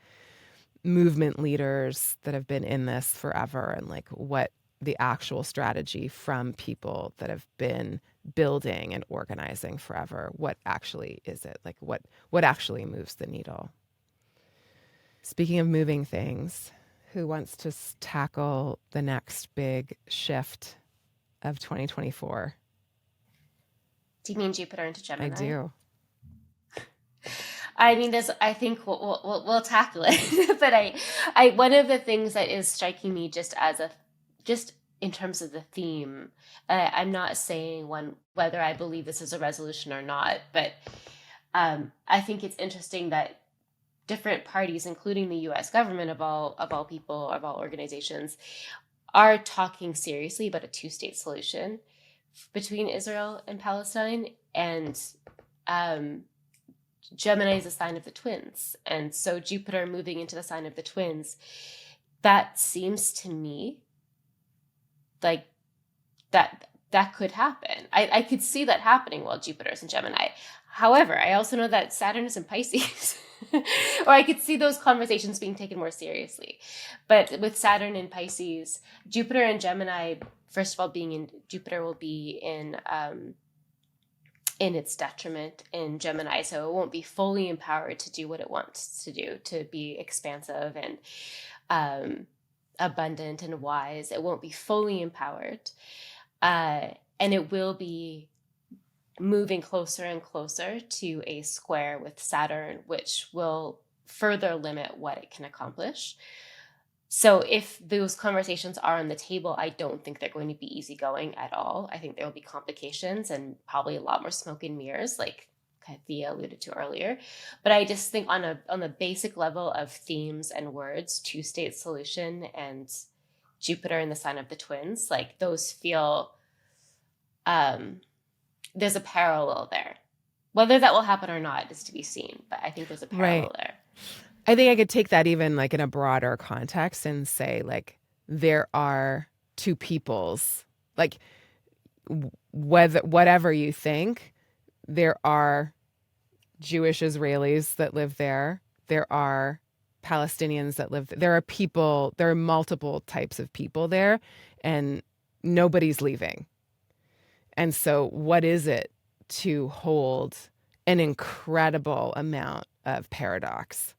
movement leaders that have been in this forever, and like what the actual strategy from people that have been building and organizing forever. What actually is it? Like what actually moves the needle? Speaking of moving things, who wants to tackle the next big shift of 2024? Do you mean Jupiter into Gemini? I do. I mean, I think we'll tackle it. But I one of the things that is striking me just in terms of the theme, I'm not saying whether I believe this is a resolution or not, but I think it's interesting that different parties, including the U.S. government of all people, of all organizations, are talking seriously about a two-state solution between Israel and Palestine. And Gemini is a sign of the twins. And so Jupiter moving into the sign of the twins, that seems to me like that could happen. I could see that happening while Jupiter's in Gemini. However, I also know that Saturn is in Pisces. Or I could see those conversations being taken more seriously. But with Saturn in Pisces, Jupiter and Gemini, first of all, Jupiter will be in its detriment in Gemini, so it won't be fully empowered to do what it wants to do, to be expansive and abundant and wise. It won't be fully empowered, and it will be moving closer and closer to a square with Saturn, which will further limit what it can accomplish. So if those conversations are on the table, I don't think they're going to be easygoing at all. I think there will be complications and probably a lot more smoke and mirrors, like Thea alluded to earlier. But I just think on the basic level of themes and words, two-state solution and Jupiter in the sign of the twins, like those feel, there's a parallel there. Whether that will happen or not is to be seen, but I think there's a parallel there. I think I could take that even like in a broader context and say like there are two peoples, like whatever you think, there are Jewish Israelis that live there. There are Palestinians that live there. There are people, there are multiple types of people there, and nobody's leaving. And so what is it to hold an incredible amount of paradox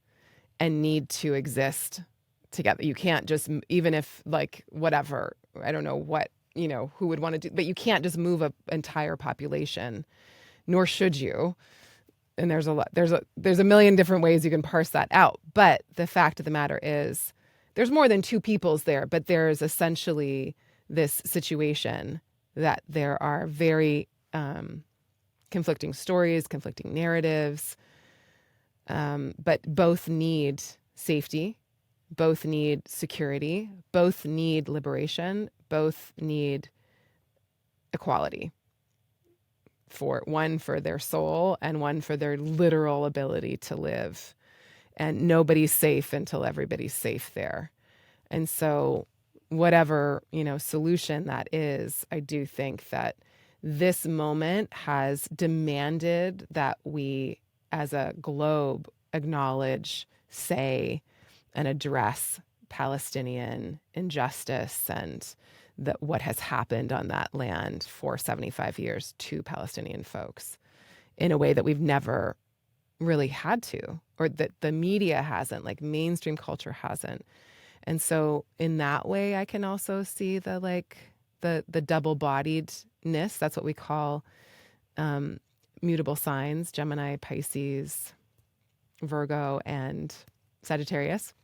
and need to exist together? You can't just, even if like whatever, I don't know what, you know, who would want to do, but you can't just move an entire population, nor should you. And there's a million different ways you can parse that out. But the fact of the matter is there's more than two peoples there, but there's essentially this situation that there are very conflicting stories, conflicting narratives, but both need safety, both need security, both need liberation, both need equality. For one, for their soul, and one for their literal ability to live. And nobody's safe until everybody's safe there. And so whatever, you know, solution that is, I do think that this moment has demanded that we as a globe acknowledge, say, and address Palestinian injustice and what has happened on that land for 75 years to Palestinian folks in a way that we've never really had to, or that the media hasn't, like mainstream culture hasn't. And so in that way, I can also see the double-bodiedness. That's what we call mutable signs, Gemini, Pisces, Virgo, and Sagittarius.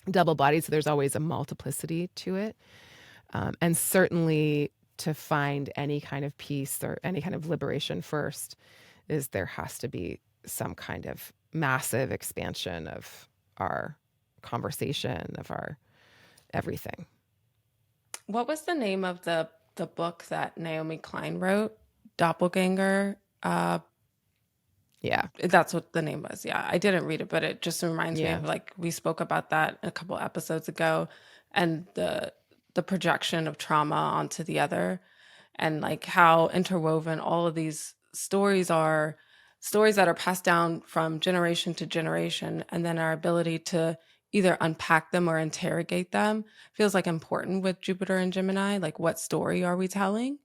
Double-bodied, so there's always a multiplicity to it. And certainly to find any kind of peace or any kind of liberation first is there has to be some kind of massive expansion of our conversation, of our everything. What was the name of the book that Naomi Klein wrote? Doppelganger? Yeah. That's what the name was. Yeah. I didn't read it, but it just reminds me Yeah. of, like, we spoke about that a couple episodes ago, and the projection of trauma onto the other, and like how interwoven all of these stories that are passed down from generation to generation, and then our ability to either unpack them or interrogate them feels like important with Jupiter and Gemini. Like, what story are we telling?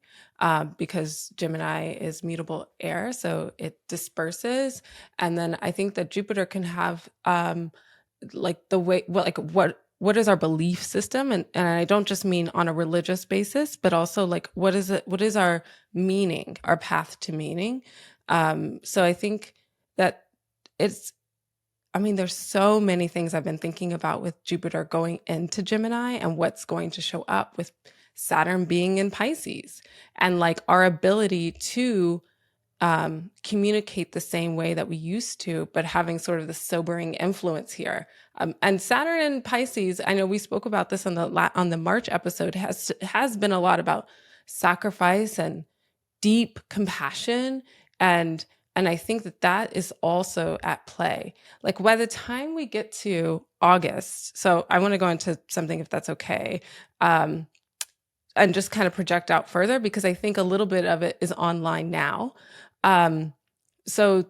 Because Gemini is mutable air, so it disperses. And then I think that Jupiter can have like the way, well, like what is our belief system? And I don't just mean on a religious basis, but also like what is our meaning, our path to meaning. So I think that there's so many things I've been thinking about with Jupiter going into Gemini and what's going to show up with Saturn being in Pisces, and like our ability to communicate the same way that we used to, but having sort of the sobering influence here. And Saturn in Pisces, I know we spoke about this on the March episode, has been a lot about sacrifice and deep compassion, and I think that is also at play. Like, by the time we get to August, so I want to go into something, if that's okay, and just kind of project out further, because I think a little bit of it is online now. So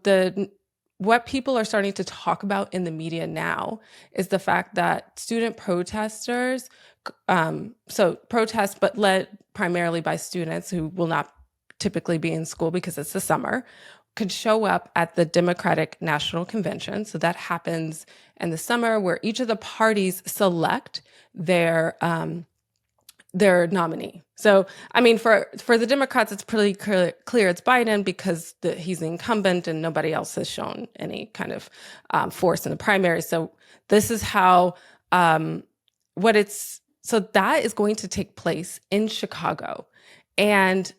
what people are starting to talk about in the media now is the fact that student protesters, so protests, but led primarily by students who will not typically be in school because it's the summer, could show up at the Democratic National Convention. So that happens in the summer, where each of the parties select their their nominee. So, I mean, for the Democrats, it's pretty clear it's Biden because he's the incumbent and nobody else has shown any kind of force in the primary. So this is how so that is going to take place in Chicago. And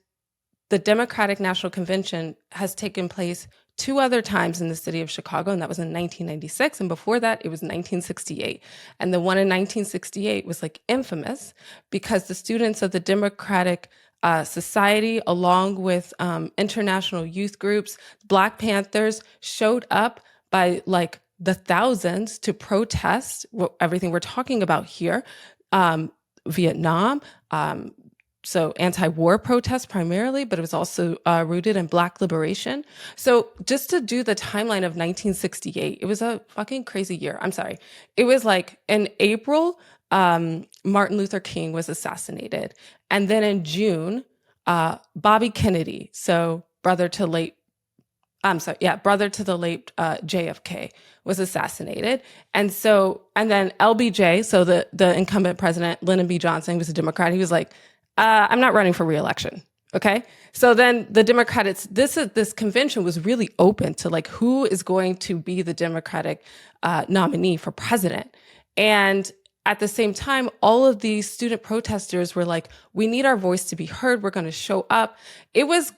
the Democratic National Convention has taken place 2 other times in the city of Chicago, and that was in 1996. And before that, it was 1968. And the one in 1968 was like infamous because the students of the Democratic Society, along with international youth groups, Black Panthers, showed up by like the thousands to protest everything we're talking about here. Vietnam, so anti-war protests primarily, but it was also rooted in Black liberation. So just to do the timeline of 1968, it was a fucking crazy year. I'm sorry. It was like in April, Martin Luther King was assassinated. And then in June, Bobby Kennedy, so brother to the late JFK was assassinated. And then LBJ, so the incumbent president, Lyndon B. Johnson, was a Democrat. He was like, I'm not running for re-election. Okay. So then the Democrats, this convention was really open to like, who is going to be the Democratic nominee for president. And at the same time, all of these student protesters were like, we need our voice to be heard. We're going to show up. It was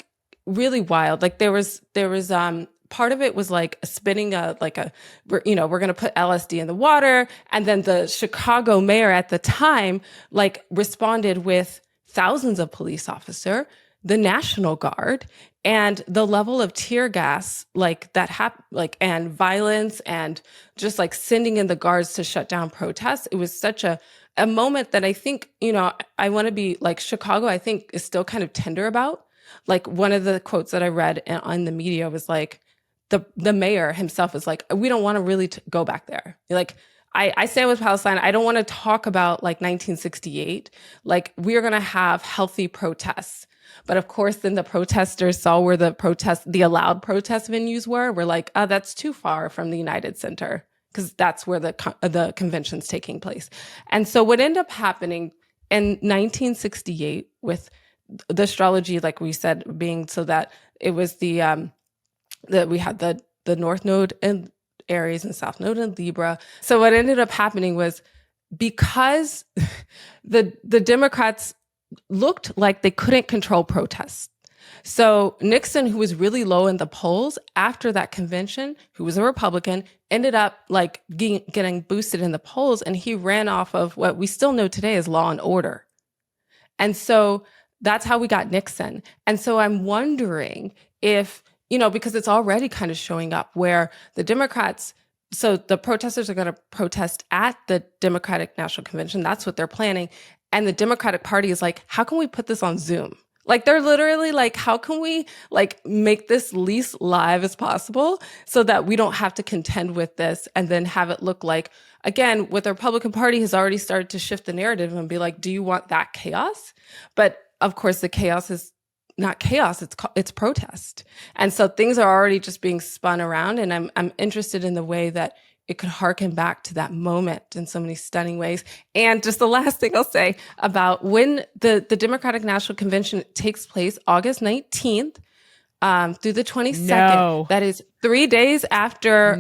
really wild. Like there was part of it was like spinning we're going to put LSD in the water. And then the Chicago mayor at the time, like responded with thousands of police officers, the National Guard, and the level of tear gas and violence and just like sending in the guards to shut down protests. It was such a moment that I think, I want to be like Chicago, I think is still kind of tender about. Like one of the quotes that I read on the media was like, the mayor himself was like, we don't want to really go back there. Like, I stand with Palestine. I don't want to talk about like 1968. Like we're going to have healthy protests. But of course, then the protesters saw where the allowed protest venues were. We're like, oh, that's too far from the United Center because that's where the convention's taking place. And so what ended up happening in 1968 with the astrology, like we said, being so that it was that we had the North Node in Aries and South Node in Libra. So what ended up happening was because the Democrats looked like they couldn't control protests. So Nixon, who was really low in the polls after that convention, who was a Republican, ended up like getting boosted in the polls, and he ran off of what we still know today as law and order. And so that's how we got Nixon. And so I'm wondering if, because it's already kind of showing up where the Democrats, so the protesters are going to protest at the Democratic National Convention. That's what they're planning. And the Democratic Party is like, how can we put this on Zoom? Like they're literally like, how can we like make this least live as possible so that we don't have to contend with this and then have it look like, again, what the Republican Party has already started to shift the narrative and be like, do you want that chaos? But of course, the chaos is not chaos, it's protest. And so things are already just being spun around. And I'm interested in the way that it could harken back to that moment in so many stunning ways. And just the last thing I'll say about when the Democratic National Convention takes place, August 19th through the 22nd. No. That is 3 days after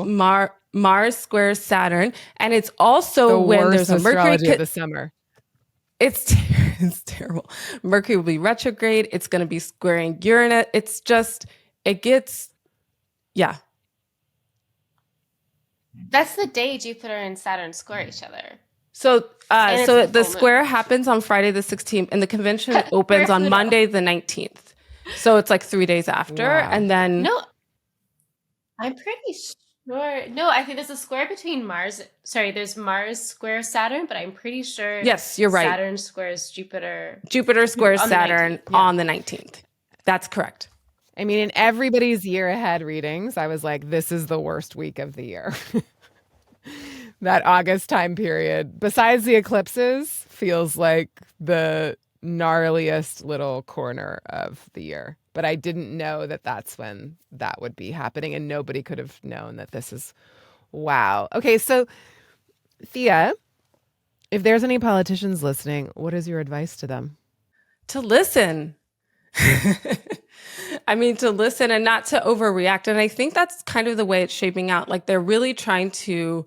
Mars squares Saturn. And it's also when there's a Mercury of the summer. It's terrible. Mercury will be retrograde. It's going to be squaring Uranus. Yeah. That's the day Jupiter and Saturn square each other. So the square happens on Friday the 16th, and the convention opens on Monday the 19th. So it's like 3 days after, and then no, I'm pretty sure. No, I think there's a square between Mars. Sorry, there's Mars square Saturn, but I'm pretty sure. Yes, you're right. Saturn squares Jupiter. Jupiter squares Saturn on the 19th. That's correct. I mean, in everybody's year ahead readings, I was like, this is the worst week of the year. That August time period, besides the eclipses, feels like the gnarliest little corner of the year. But I didn't know that that's when that would be happening, and nobody could have known that this is, wow. Okay, so Thea, If there's any politicians listening, what is your advice to them? To listen. I mean, to listen and not to overreact. And I think that's kind of the way it's shaping out. Like they're really trying to,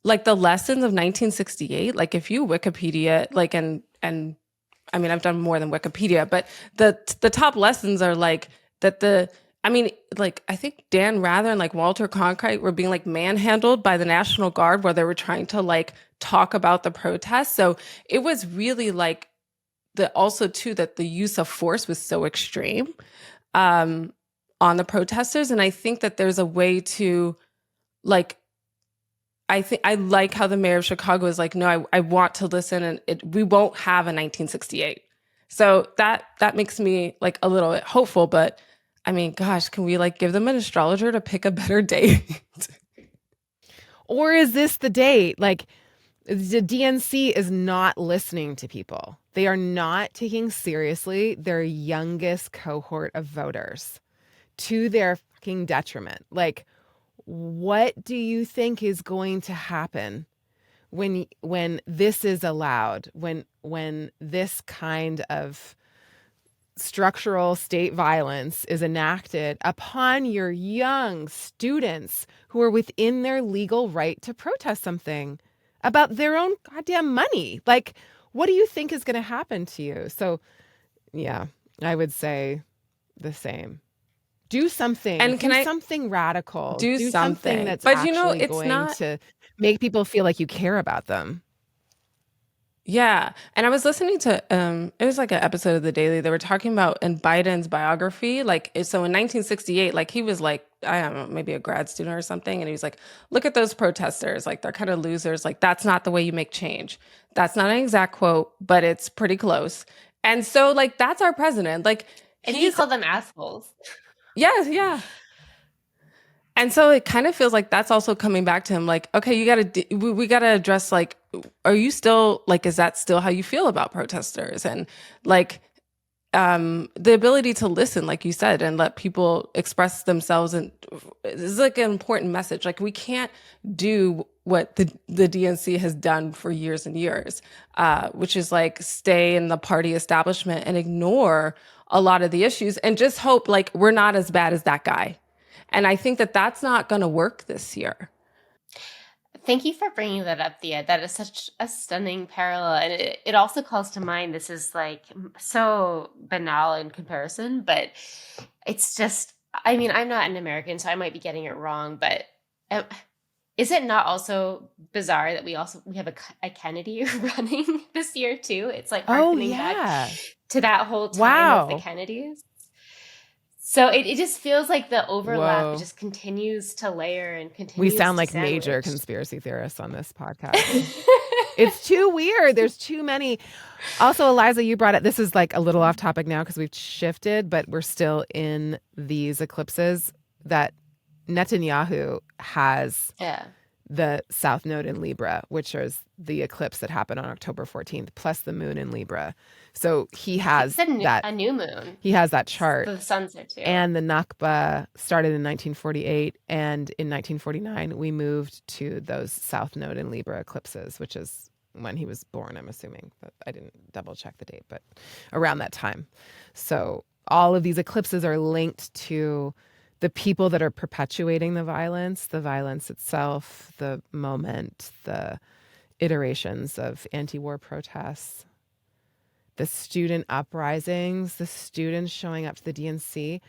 like the lessons of 1968, like if you Wikipedia, like, and I mean, I've done more than Wikipedia, but the top lessons are like that I mean, like I think Dan Rather and like Walter Cronkite were being like manhandled by the National Guard while they were trying to like talk about the protests. So it was really like also too that the use of force was so extreme on the protesters. And I think that there's a way to like, I like how the mayor of Chicago is like, no, I want to listen, and we won't have a 1968. So that makes me like a little bit hopeful. But I mean, gosh, can we like give them an astrologer to pick a better date? Or is this the date? Like the DNC is not listening to people. They are not taking seriously their youngest cohort of voters, to their fucking detriment. Like, what do you think is going to happen when this is allowed, when this kind of structural state violence is enacted upon your young students who are within their legal right to protest something about their own goddamn money? Like, what do you think is going to happen to you? So, yeah, I would say the same. Do something. And do something radical. Do something that's but actually it's going not to make people feel like you care about them. Yeah. And I was listening to it was like an episode of The Daily. They were talking about in Biden's biography, like so in 1968, like he was like, I don't know, maybe a grad student or something. And he was like, look at those protesters, like they're kind of losers. Like that's not the way you make change. That's not an exact quote, but it's pretty close. And so like that's our president. Like and he called them assholes. Yeah. And so it kind of feels like that's also coming back to him. Like, okay, we got to address, like, are you still, like, is that still how you feel about protesters? And like, the ability to listen, like you said, and let people express themselves. And this is like an important message. Like we can't do what the DNC has done for years and years, which is like stay in the party establishment and ignore a lot of the issues and just hope like we're not as bad as that guy. And I think that that's not going to work this year. Thank you for bringing that up, Thea. That is such a stunning parallel. And it also calls to mind, this is like so banal in comparison, but it's just, I mean, I'm not an American, so I might be getting it wrong, but is it not also bizarre that we have a Kennedy running this year too? It's like harkening back to that whole time of the Kennedys. So it just feels like the overlap just continues to layer and continues. We sound like major conspiracy theorists on this podcast. It's too weird. There's too many. Also, Eliza, you brought it. This is like a little off topic now because we've shifted, but we're still in these eclipses that Netanyahu has. Yeah. The South Node in Libra, which is the eclipse that happened on October 14th, plus the moon in Libra. So he has a new moon. He has that chart. The sun's there too. And the Nakba started in 1948. And in 1949, we moved to those South Node in Libra eclipses, which is when he was born, I'm assuming. But I didn't double check the date, but around that time. So all of these eclipses are linked to the people that are perpetuating the violence itself, the moment, the iterations of anti-war protests, the student uprisings, the students showing up to the DNC.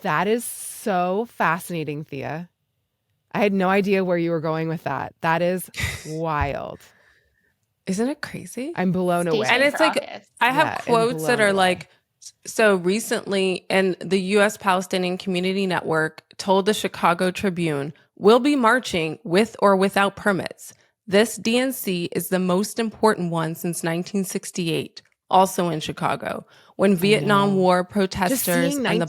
That is so fascinating, Thea. I had no idea where you were going with that. That is wild. Isn't it crazy? I'm blown away. And it's like, I have quotes that are like, so recently, and the U.S. Palestinian Community Network told the Chicago Tribune, we'll be marching with or without permits. This DNC is the most important one since 1968, also in Chicago, when Vietnam War protesters and the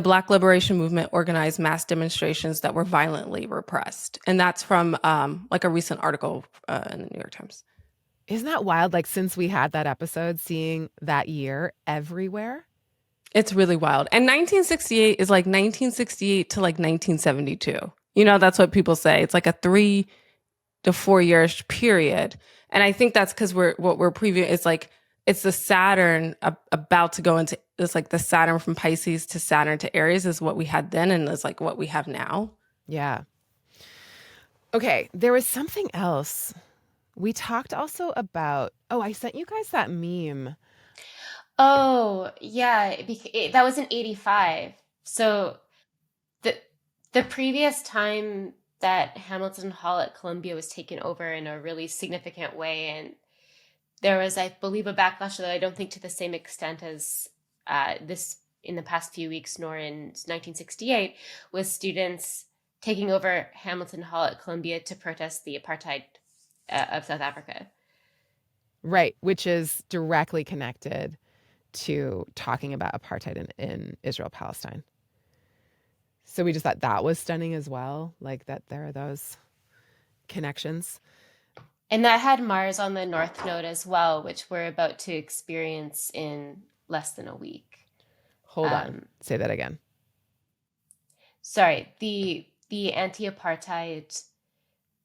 Black Liberation Movement organized mass demonstrations that were violently repressed. And that's from like a recent article in the New York Times. Isn't that wild? Like since we had that episode, seeing that year everywhere. It's really wild. And 1968 is like 1968 to like 1972. You know, that's what people say. It's like a the 4-year period. And I think that's because what we're previewing is like, it's the Saturn about to go into, it's like the Saturn from Pisces to Saturn to Aries is what we had then, and is like what we have now. Yeah. Okay, there was something else. We talked also about, I sent you guys that meme. Oh, yeah, that was in 85. So the the previous time that Hamilton Hall at Columbia was taken over in a really significant way, and there was, I believe, a backlash that I don't think to the same extent as this in the past few weeks, nor in 1968, was students taking over Hamilton Hall at Columbia to protest the apartheid of South Africa. Right, which is directly connected to talking about apartheid in Israel-Palestine. So we just thought that was stunning as well, like that there are those connections. And that had Mars on the North Node as well, which we're about to experience in less than a week. Hold on, say that again. Sorry, the anti-apartheid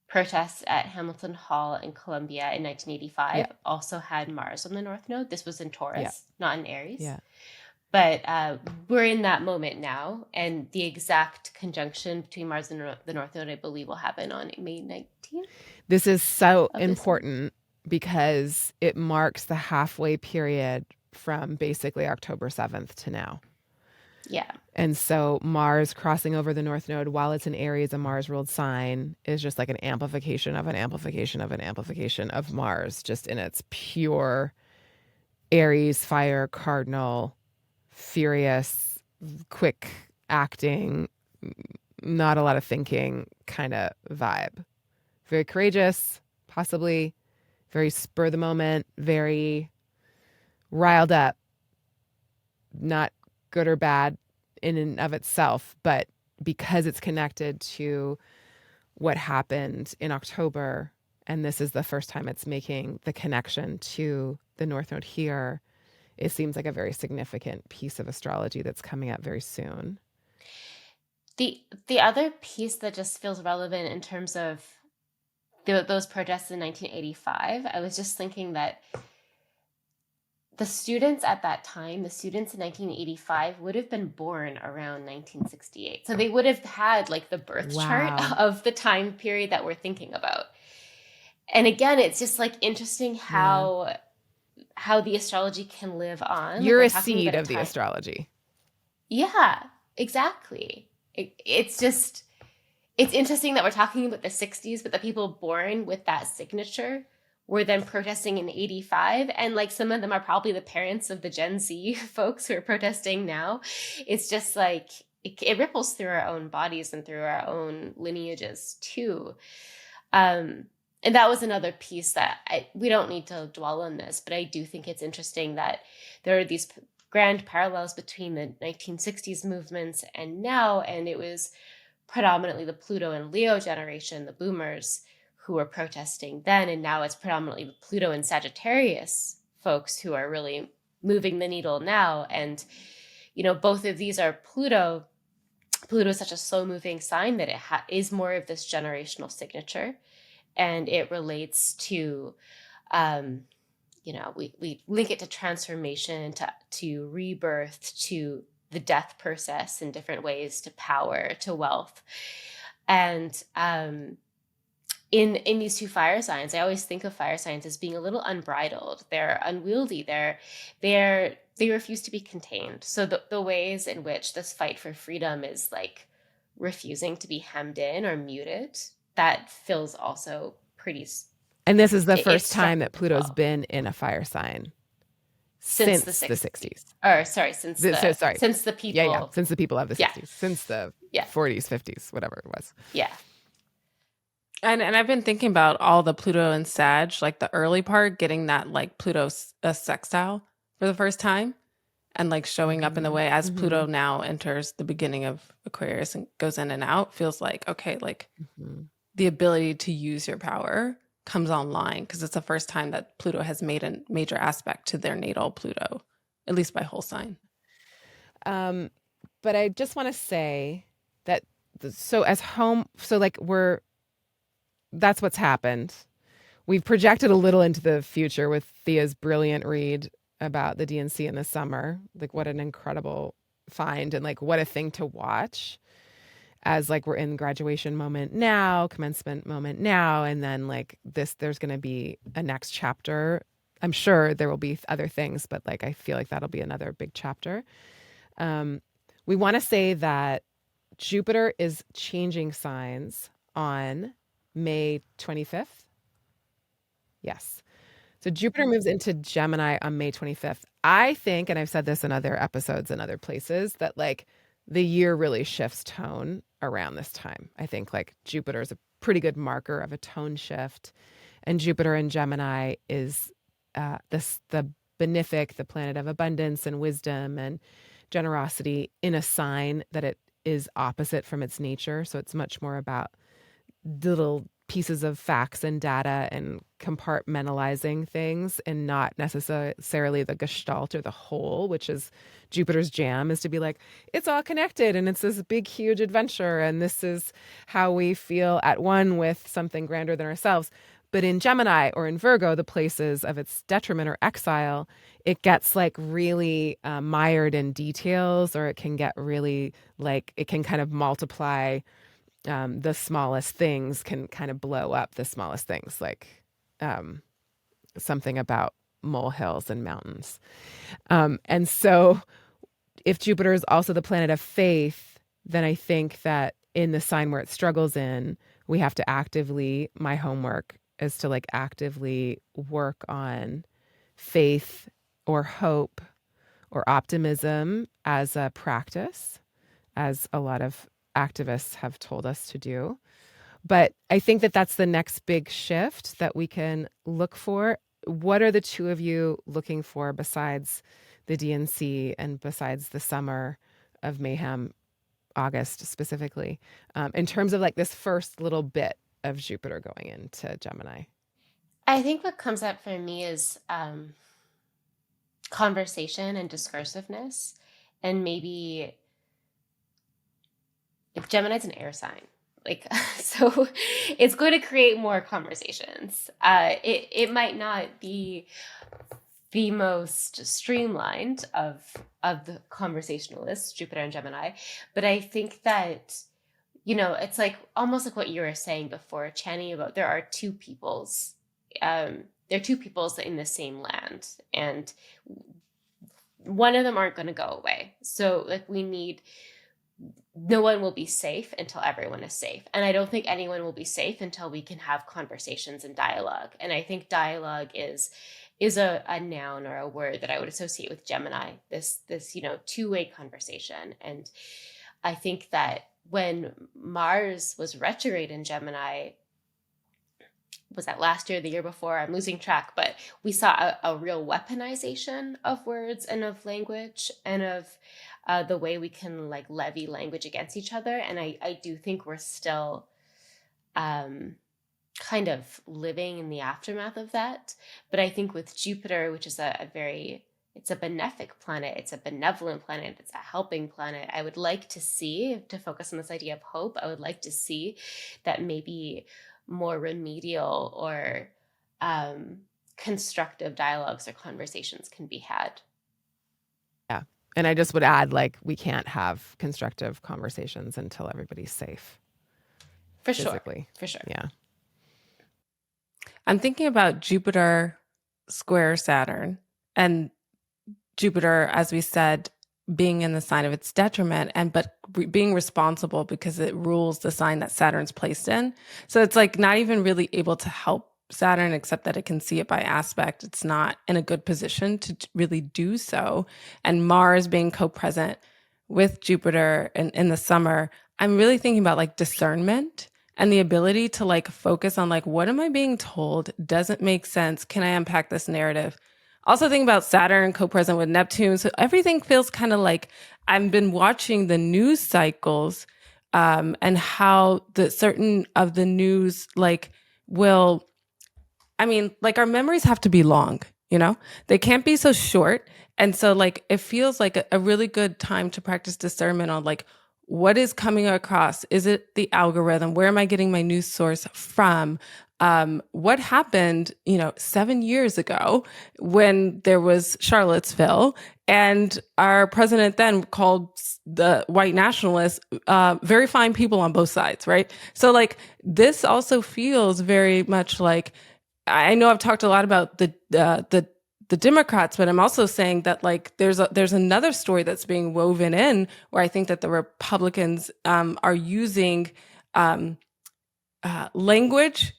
protests at Hamilton Hall in Columbia in 1985 also had Mars on the North Node. This was in Taurus, not in Aries. Yeah. But we're in that moment now, and the exact conjunction between Mars and the North Node, I believe, will happen on May 19th. This is so important because it marks the halfway period from basically October 7th to now. Yeah. And so Mars crossing over the North Node while it's in Aries, a Mars-ruled sign, is just like an amplification of an amplification of an amplification of Mars, just in its pure Aries, fire, cardinal, furious, quick acting, not a lot of thinking kind of vibe. Very courageous, possibly very spur of the moment, very riled up, not good or bad in and of itself, but because it's connected to what happened in October, and this is the first time it's making the connection to the North Node here, it seems like a very significant piece of astrology that's coming up very soon. The other piece that just feels relevant in terms of those protests in 1985, I was just thinking that the students at that time, the students in 1985 would have been born around 1968. So they would have had like the birth chart of the time period that we're thinking about. And again, it's just like interesting how the astrology can live on. You're a seed of the astrology. Yeah, exactly. It's interesting that we're talking about the 60s, but the people born with that signature were then protesting in 85. And like some of them are probably the parents of the Gen Z folks who are protesting now. It's just like it ripples through our own bodies and through our own lineages too. And that was another piece that we don't need to dwell on this, but I do think it's interesting that there are these grand parallels between the 1960s movements and now, and it was predominantly the Pluto and Leo generation, the boomers, who were protesting then, and now it's predominantly the Pluto and Sagittarius folks who are really moving the needle now. And, you know, both of these are Pluto. Pluto is such a slow-moving sign that it is more of this generational signature, and it relates to, you know, we link it to transformation, to rebirth, to the death process in different ways, to power, to wealth. And in these two fire signs, I always think of fire signs as being a little unbridled. They're unwieldy. They refuse to be contained. So the ways in which this fight for freedom is like refusing to be hemmed in or muted, that feels also pretty. And this is the first time that Pluto's been in a fire sign since the 60s. Or sorry, since the people. Yeah, since the people of the 60s, since the 40s, 50s, whatever it was. Yeah. And I've been thinking about all the Pluto and Sag, like the early part, getting that like Pluto sextile for the first time and like showing up in the way as Pluto now enters the beginning of Aquarius and goes in and out, feels like, okay, like the ability to use your power comes online because it's the first time that Pluto has made a major aspect to their natal Pluto, at least by whole sign. But I just want to say that, so like that's what's happened. We've projected a little into the future with Thea's brilliant read about the DNC in the summer. Like, what an incredible find, and like what a thing to watch, as like we're in graduation moment now, commencement moment now, and then like this, there's going to be a next chapter. I'm sure there will be other things, but like I feel like that'll be another big chapter. We want to say that Jupiter is changing signs on May 25th. Yes. So Jupiter moves into Gemini on May 25th. I think, and I've said this in other episodes and other places, that like the year really shifts tone around this time. I think like Jupiter is a pretty good marker of a tone shift. And Jupiter in Gemini is the benefic, the planet of abundance and wisdom and generosity, in a sign that it is opposite from its nature. So it's much more about little pieces of facts and data and compartmentalizing things, and not necessarily the gestalt or the whole, which is Jupiter's jam, is to be like, it's all connected and it's this big, huge adventure. And this is how we feel at one with something grander than ourselves. But in Gemini or in Virgo, the places of its detriment or exile, it gets like really mired in details, or it can get really like, it can kind of multiply. The smallest things can kind of blow up the smallest things, like something about molehills and mountains. And so if Jupiter is also the planet of faith, then I think that in the sign where it struggles in, we have to actively, my homework is to like actively work on faith or hope or optimism as a practice, as a lot of activists have told us to do. But I think that that's the next big shift that we can look for. What are the two of you looking for besides the DNC and besides the summer of mayhem, August specifically, in terms of like this first little bit of Jupiter going into Gemini? I think what comes up for me is conversation and discursiveness, and maybe if Gemini's an air sign, like so it's going to create more conversations. It might not be the most streamlined of the conversationalists, Jupiter and Gemini, but I think that, you know, it's like almost like what you were saying before, Chani, about there are two peoples. There are two peoples in the same land, and one of them aren't going to go away. So like no one will be safe until everyone is safe. And I don't think anyone will be safe until we can have conversations and dialogue. And I think dialogue is a noun or a word that I would associate with Gemini, this, you know, two-way conversation. And I think that when Mars was retrograde in Gemini, was that last year, the year before? I'm losing track, but we saw a real weaponization of words and of language and of the way we can like levy language against each other. And I do think we're still kind of living in the aftermath of that. But I think with Jupiter, which is it's a benefic planet, it's a benevolent planet, it's a helping planet, I would like to see, to focus on this idea of hope, I would like to see that maybe more remedial or constructive dialogues or conversations can be had. Yeah. And I just would add, like, we can't have constructive conversations until everybody's safe. For physically. Sure. For sure. Yeah. I'm thinking about Jupiter square Saturn, and Jupiter, as we said, being in the sign of its detriment, but being responsible because it rules the sign that Saturn's placed in. So it's like not even really able to help Saturn, except that it can see it by aspect. It's not in a good position to really do so. And Mars being co-present with Jupiter in the summer, I'm really thinking about like discernment and the ability to like focus on like, what am I being told? Doesn't make sense. Can I unpack this narrative? Also thinking about Saturn co-present with Neptune. So everything feels kind of like I've been watching the news cycles and how the certain of the news like like our memories have to be long, you know? They can't be so short. And so like it feels like a really good time to practice discernment on like, what is coming across? Is it the algorithm? Where am I getting my news source from? What happened, 7 years ago when there was Charlottesville, and our president then called the white nationalists very fine people on both sides, right? So like this also feels very much like, I know I've talked a lot about the Democrats, but I'm also saying that like there's another story that's being woven in where I think that the Republicans are using language,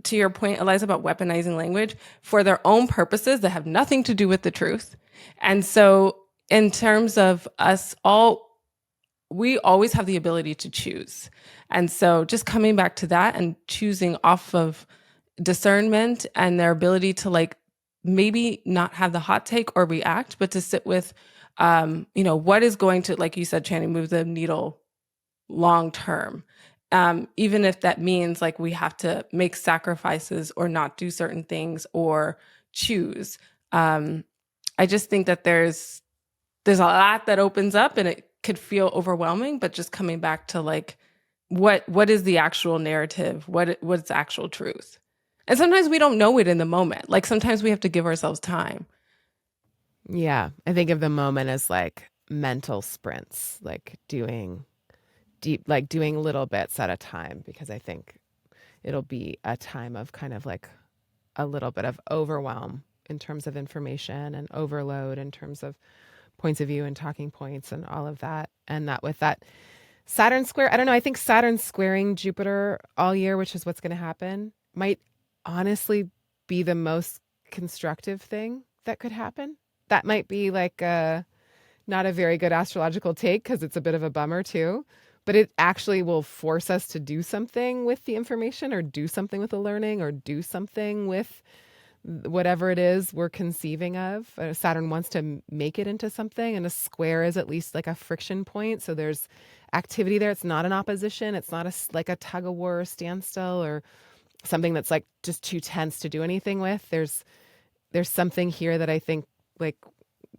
to your point, Eliza, about weaponizing language for their own purposes that have nothing to do with the truth. And so in terms of us all, we always have the ability to choose. And so just coming back to that and choosing off of discernment and their ability to like maybe not have the hot take or react, but to sit with, what is going to, like you said, Chani, move the needle long term. Even if that means like we have to make sacrifices or not do certain things or choose. I just think that there's a lot that opens up and it could feel overwhelming, but just coming back to like, what is the actual narrative? What's actual truth? And sometimes we don't know it in the moment. Like sometimes we have to give ourselves time. Yeah. I think of the moment as like mental sprints, like doing little bits at a time, because I think it'll be a time of kind of like a little bit of overwhelm in terms of information and overload in terms of points of view and talking points and all of that. And that with that Saturn square, I don't know, I think Saturn squaring Jupiter all year, which is what's going to happen, might honestly be the most constructive thing that could happen. That might be like not a very good astrological take because it's a bit of a bummer too, but it actually will force us to do something with the information or do something with the learning or do something with whatever it is we're conceiving of. Saturn wants to make it into something, and a square is at least like a friction point. So there's activity there. It's not an opposition. It's not like a tug of war or standstill or something that's like just too tense to do anything with. There's something here that I think, like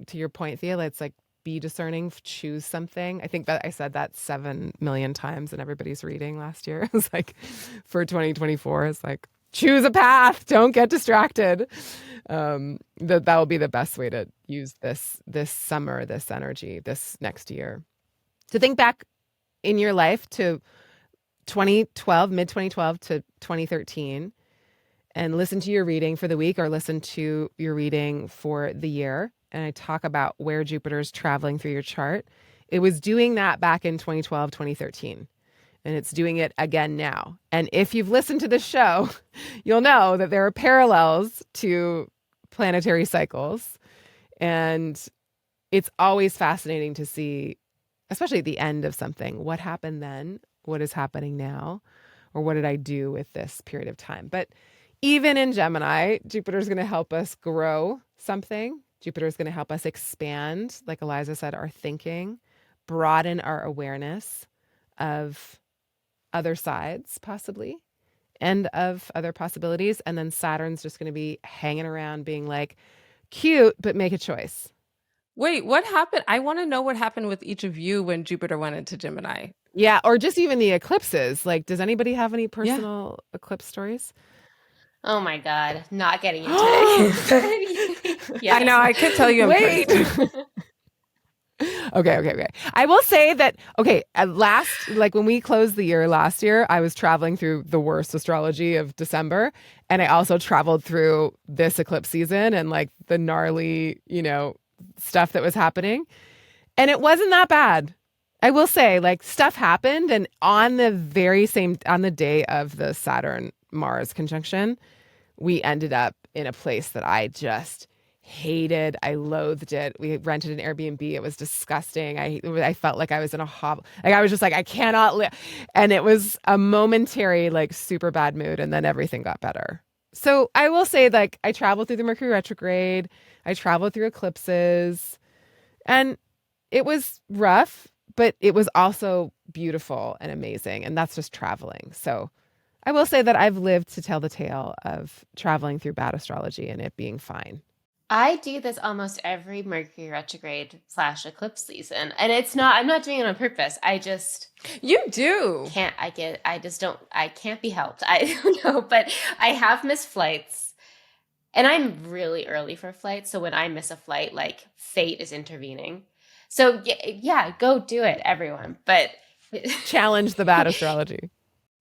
to your point, Thea, it's like be discerning, choose something. I think that I said that 7 million times in everybody's reading last year. It was like for 2024, it's like choose a path, don't get distracted. That will be the best way to use this summer, this energy, this next year. To think back in your life to 2012, mid 2012 to 2013, and listen to your reading for the week or listen to your reading for the year. And I talk about where Jupiter's traveling through your chart. It was doing that back in 2012, 2013. And it's doing it again now. And if you've listened to this show, you'll know that there are parallels to planetary cycles. And it's always fascinating to see, especially at the end of something, what happened then, what is happening now, or what did I do with this period of time. But even in Gemini, Jupiter's going to help us grow something. Jupiter's going to help us expand, like Eliza said, our thinking, broaden our awareness of other sides, possibly, and of other possibilities. And then Saturn's just going to be hanging around being like, cute, but make a choice. Wait, what happened? I want to know what happened with each of you when Jupiter went into Gemini. Yeah, or just even the eclipses. Like, does anybody have any personal eclipse stories? Oh my God, not getting into it. Yes. I know, I could tell you. Wait. Okay. I will say that, like when we closed the year last year, I was traveling through the worst astrology of December. And I also traveled through this eclipse season and like the gnarly, stuff that was happening. And it wasn't that bad. I will say, like, stuff happened. And on the day of the Saturn-Mars conjunction, we ended up in a place that I just hated. I loathed it. We rented an Airbnb. It was disgusting. I felt like I was in a hovel. Like I was just like, I cannot live. And it was a momentary, like, super bad mood. And then everything got better. So I will say, like, I traveled through the Mercury retrograde. I traveled through eclipses. And it was rough, but it was also beautiful and amazing. And that's just traveling. So I will say that I've lived to tell the tale of traveling through bad astrology and it being fine. I do this almost every Mercury retrograde / eclipse season. And I'm not doing it on purpose. I just You do. I can't be helped. I don't know, but I have missed flights and I'm really early for flights. So when I miss a flight, like fate is intervening. So yeah, go do it, everyone. But Challenge the bad astrology.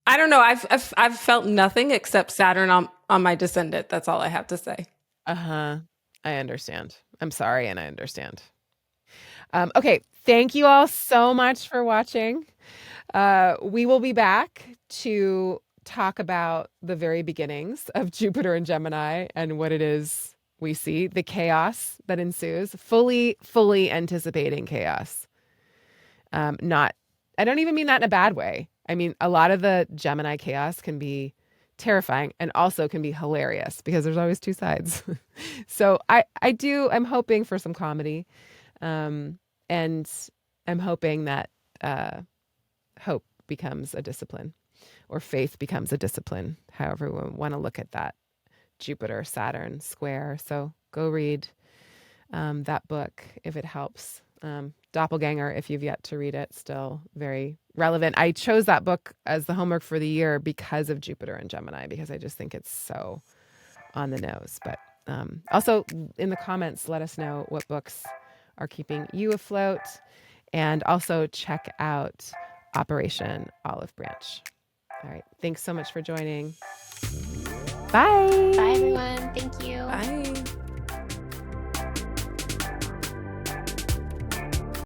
I don't know. I've felt nothing except Saturn on my descendant. That's all I have to say. Uh-huh. I understand. I'm sorry, and I understand. Okay, thank you all so much for watching. We will be back to talk about the very beginnings of Jupiter and Gemini and what it is we see, the chaos that ensues, fully anticipating chaos. I don't even mean that in a bad way. I mean, a lot of the Gemini chaos can be terrifying and also can be hilarious because there's always two sides. So I'm hoping for some comedy. And I'm hoping that hope becomes a discipline or faith becomes a discipline, however we want to look at that Jupiter Saturn square. So go read that book if it helps. Doppelganger, if you've yet to read it, still very relevant. I chose that book as the homework for the year because of Jupiter and Gemini, because I just think it's so on the nose. But also in the comments, let us know what books are keeping you afloat. And also check out Operation Olive Branch. All right. Thanks so much for joining. Bye. Bye, everyone. Thank you. Bye.